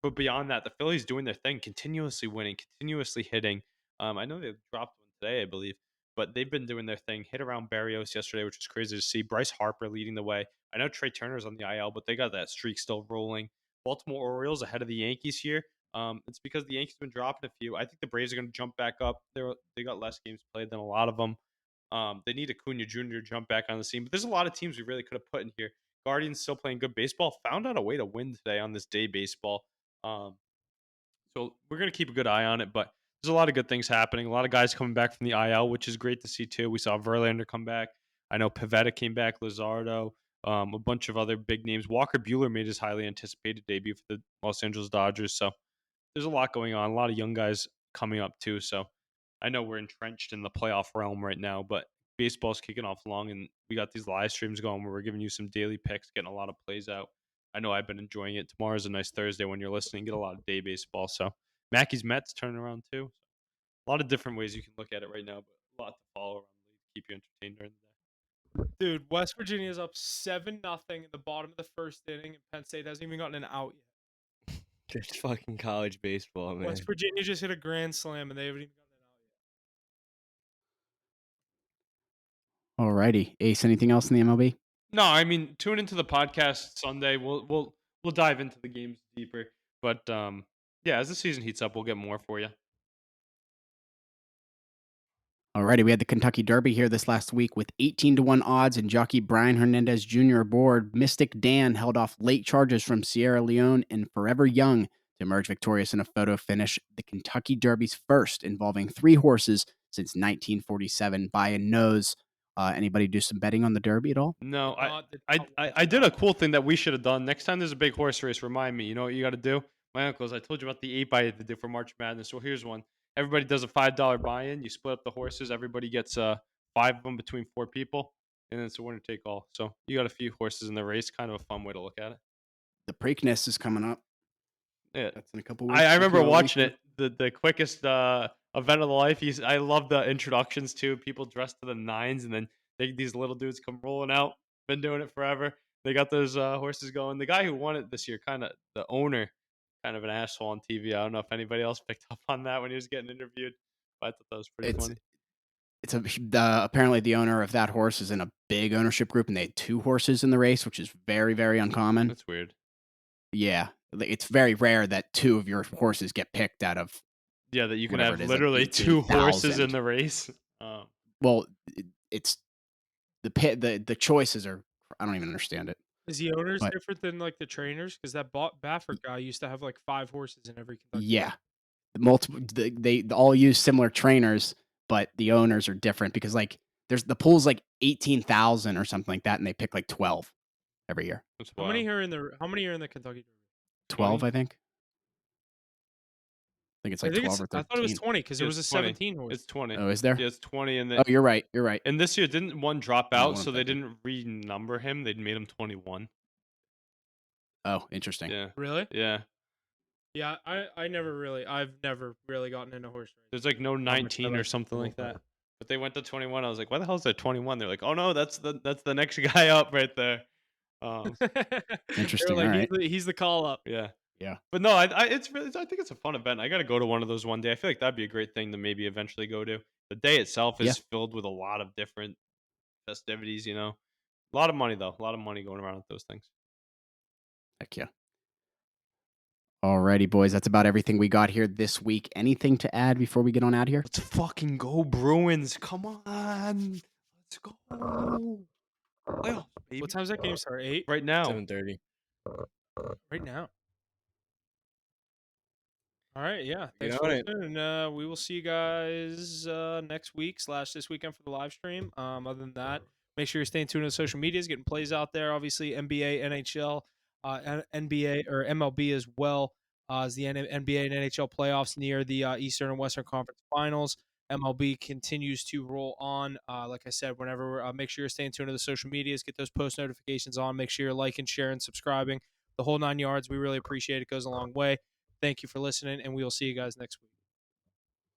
But beyond that, the Phillies doing their thing, continuously winning, continuously hitting. I know they dropped one today, I believe, but they've been doing their thing. Hit around Barrios yesterday, which was crazy to see. Bryce Harper leading the way. I know Trey Turner's on the IL, but they got that streak still rolling. Baltimore Orioles ahead of the Yankees here. It's because the Yankees have been dropping a few. I think the Braves are going to jump back up. They got less games played than a lot of them. They need Acuna Jr. to jump back on the scene, but there's a lot of teams we really could have put in here. Guardians still playing good baseball. Found out a way to win today on this day baseball. So we're going to keep a good eye on it, but there's a lot of good things happening. A lot of guys coming back from the IL, which is great to see too. We saw Verlander come back. I know Pivetta came back, Luzardo, a bunch of other big names. Walker Buehler made his highly anticipated debut for the Los Angeles Dodgers. So there's a lot going on. A lot of young guys coming up too. So I know we're entrenched in the playoff realm right now, but baseball's kicking off long, and we got these live streams going where we're giving you some daily picks, getting a lot of plays out. I know I've been enjoying it. Tomorrow's a nice Thursday when you're listening. Get a lot of day baseball. So Mackey's Mets turning around too. A lot of different ways you can look at it right now, but a lot to follow around the league, keep you entertained during the day. Dude, West Virginia is up 7-0 in the bottom of the first inning, and Penn State hasn't even gotten an out yet. It's fucking college baseball, man. West Virginia just hit a grand slam, and they haven't even gotten an out yet. Alrighty, Ace. Anything else in the MLB? No, I mean, tune into the podcast Sunday. We'll dive into the games deeper. But yeah, as the season heats up, we'll get more for you. Alrighty, we had the Kentucky Derby here this last week with 18-1 odds and jockey Brian Hernandez Jr. aboard. Mystic Dan held off late charges from Sierra Leone and Forever Young to emerge victorious in a photo finish. The Kentucky Derby's first involving 3 horses since 1947 by a nose. Anybody do some betting on the Derby at all? No, Not the I did a cool thing that we should have done. Next time there's a big horse race, remind me. You know what you got to do? My uncles, I told you about the 8x8 they did for March Madness. So here's one. Everybody does a $5 buy-in. You split up the horses. Everybody gets 5 of them between 4 people, and then it's a winner take all. So you got a few horses in the race. Kind of a fun way to look at it. The Preakness is coming up. Yeah, That's in a couple weeks. I remember watching it. The quickest event of the life. I love the introductions too. People dressed to the nines, and then these little dudes come rolling out. Been doing it forever. They got those horses going. The guy who won it this year, kind of the owner, kind of an asshole on TV. I don't know if anybody else picked up on that when he was getting interviewed, but I thought that was pretty funny. It's apparently the owner of that horse is in a big ownership group, and they had 2 horses in the race, which is very, very uncommon. That's weird. Yeah, it's very rare that 2 of your horses get picked out of. Yeah, that you can Whatever have it is, like literally 2 horses 18,000. in the race. Well, it's the choices are. I don't even understand it. Is the owners But different than like the trainers? Because that Baffert guy used to have like 5 horses in every Kentucky. yeah, multiple. They all use similar trainers, but the owners are different because like there's the pool's like 18,000 or something like that, and they pick like 12 every year. That's How wild. many are in the Kentucky Derby? 12, 20? I think. I think it's like 12 or I thought it was 13. 20 because there Yeah, was a it's 20. 17 horse. It's 20. Oh, is there? Yeah, it's 20 and Oh, you're right. You're right. and this year didn't one drop I know out, what I'm so they thinking. didn't renumber him. They made him 21. Oh, interesting. Yeah. Really? Yeah. Yeah, I've never really gotten into horse racing. There's like no much I 19 like or something like football. that. But they went to 21. I was like, why the hell is there 21? They're like, oh no, that's the next guy up right there. Interesting. They're All like, right. he's the call up. Yeah. Yeah. But no, it's really, I think it's a fun event. I got to go to one of those one day. I feel like that'd be a great thing to maybe eventually go to. The day itself Yeah. is filled with a lot of different festivities, you know. A lot of money though. A lot of money going around with those things. Heck yeah. Alrighty, boys. That's about everything we got here this week. Anything to add before we get on out of here? Let's fucking go, Bruins. Come on. Let's go. Playoffs, baby. What time's that game start? 8? Right now. 7:30. Right now. All right, yeah. Get Thanks for on it. listening, and we will see you guys next week / this weekend for the live stream. Other than that, make sure you're staying tuned to the social medias, getting plays out there. Obviously, NBA, NHL, NBA or MLB as well as the NBA and NHL playoffs near the Eastern and Western Conference Finals. MLB continues to roll on. Like I said, whenever make sure you're staying tuned to the social medias, get those post notifications on. Make sure you're liking, sharing, subscribing. The whole 9 yards. We really appreciate it. It goes a long way. Thank you for listening, and we will see you guys next week.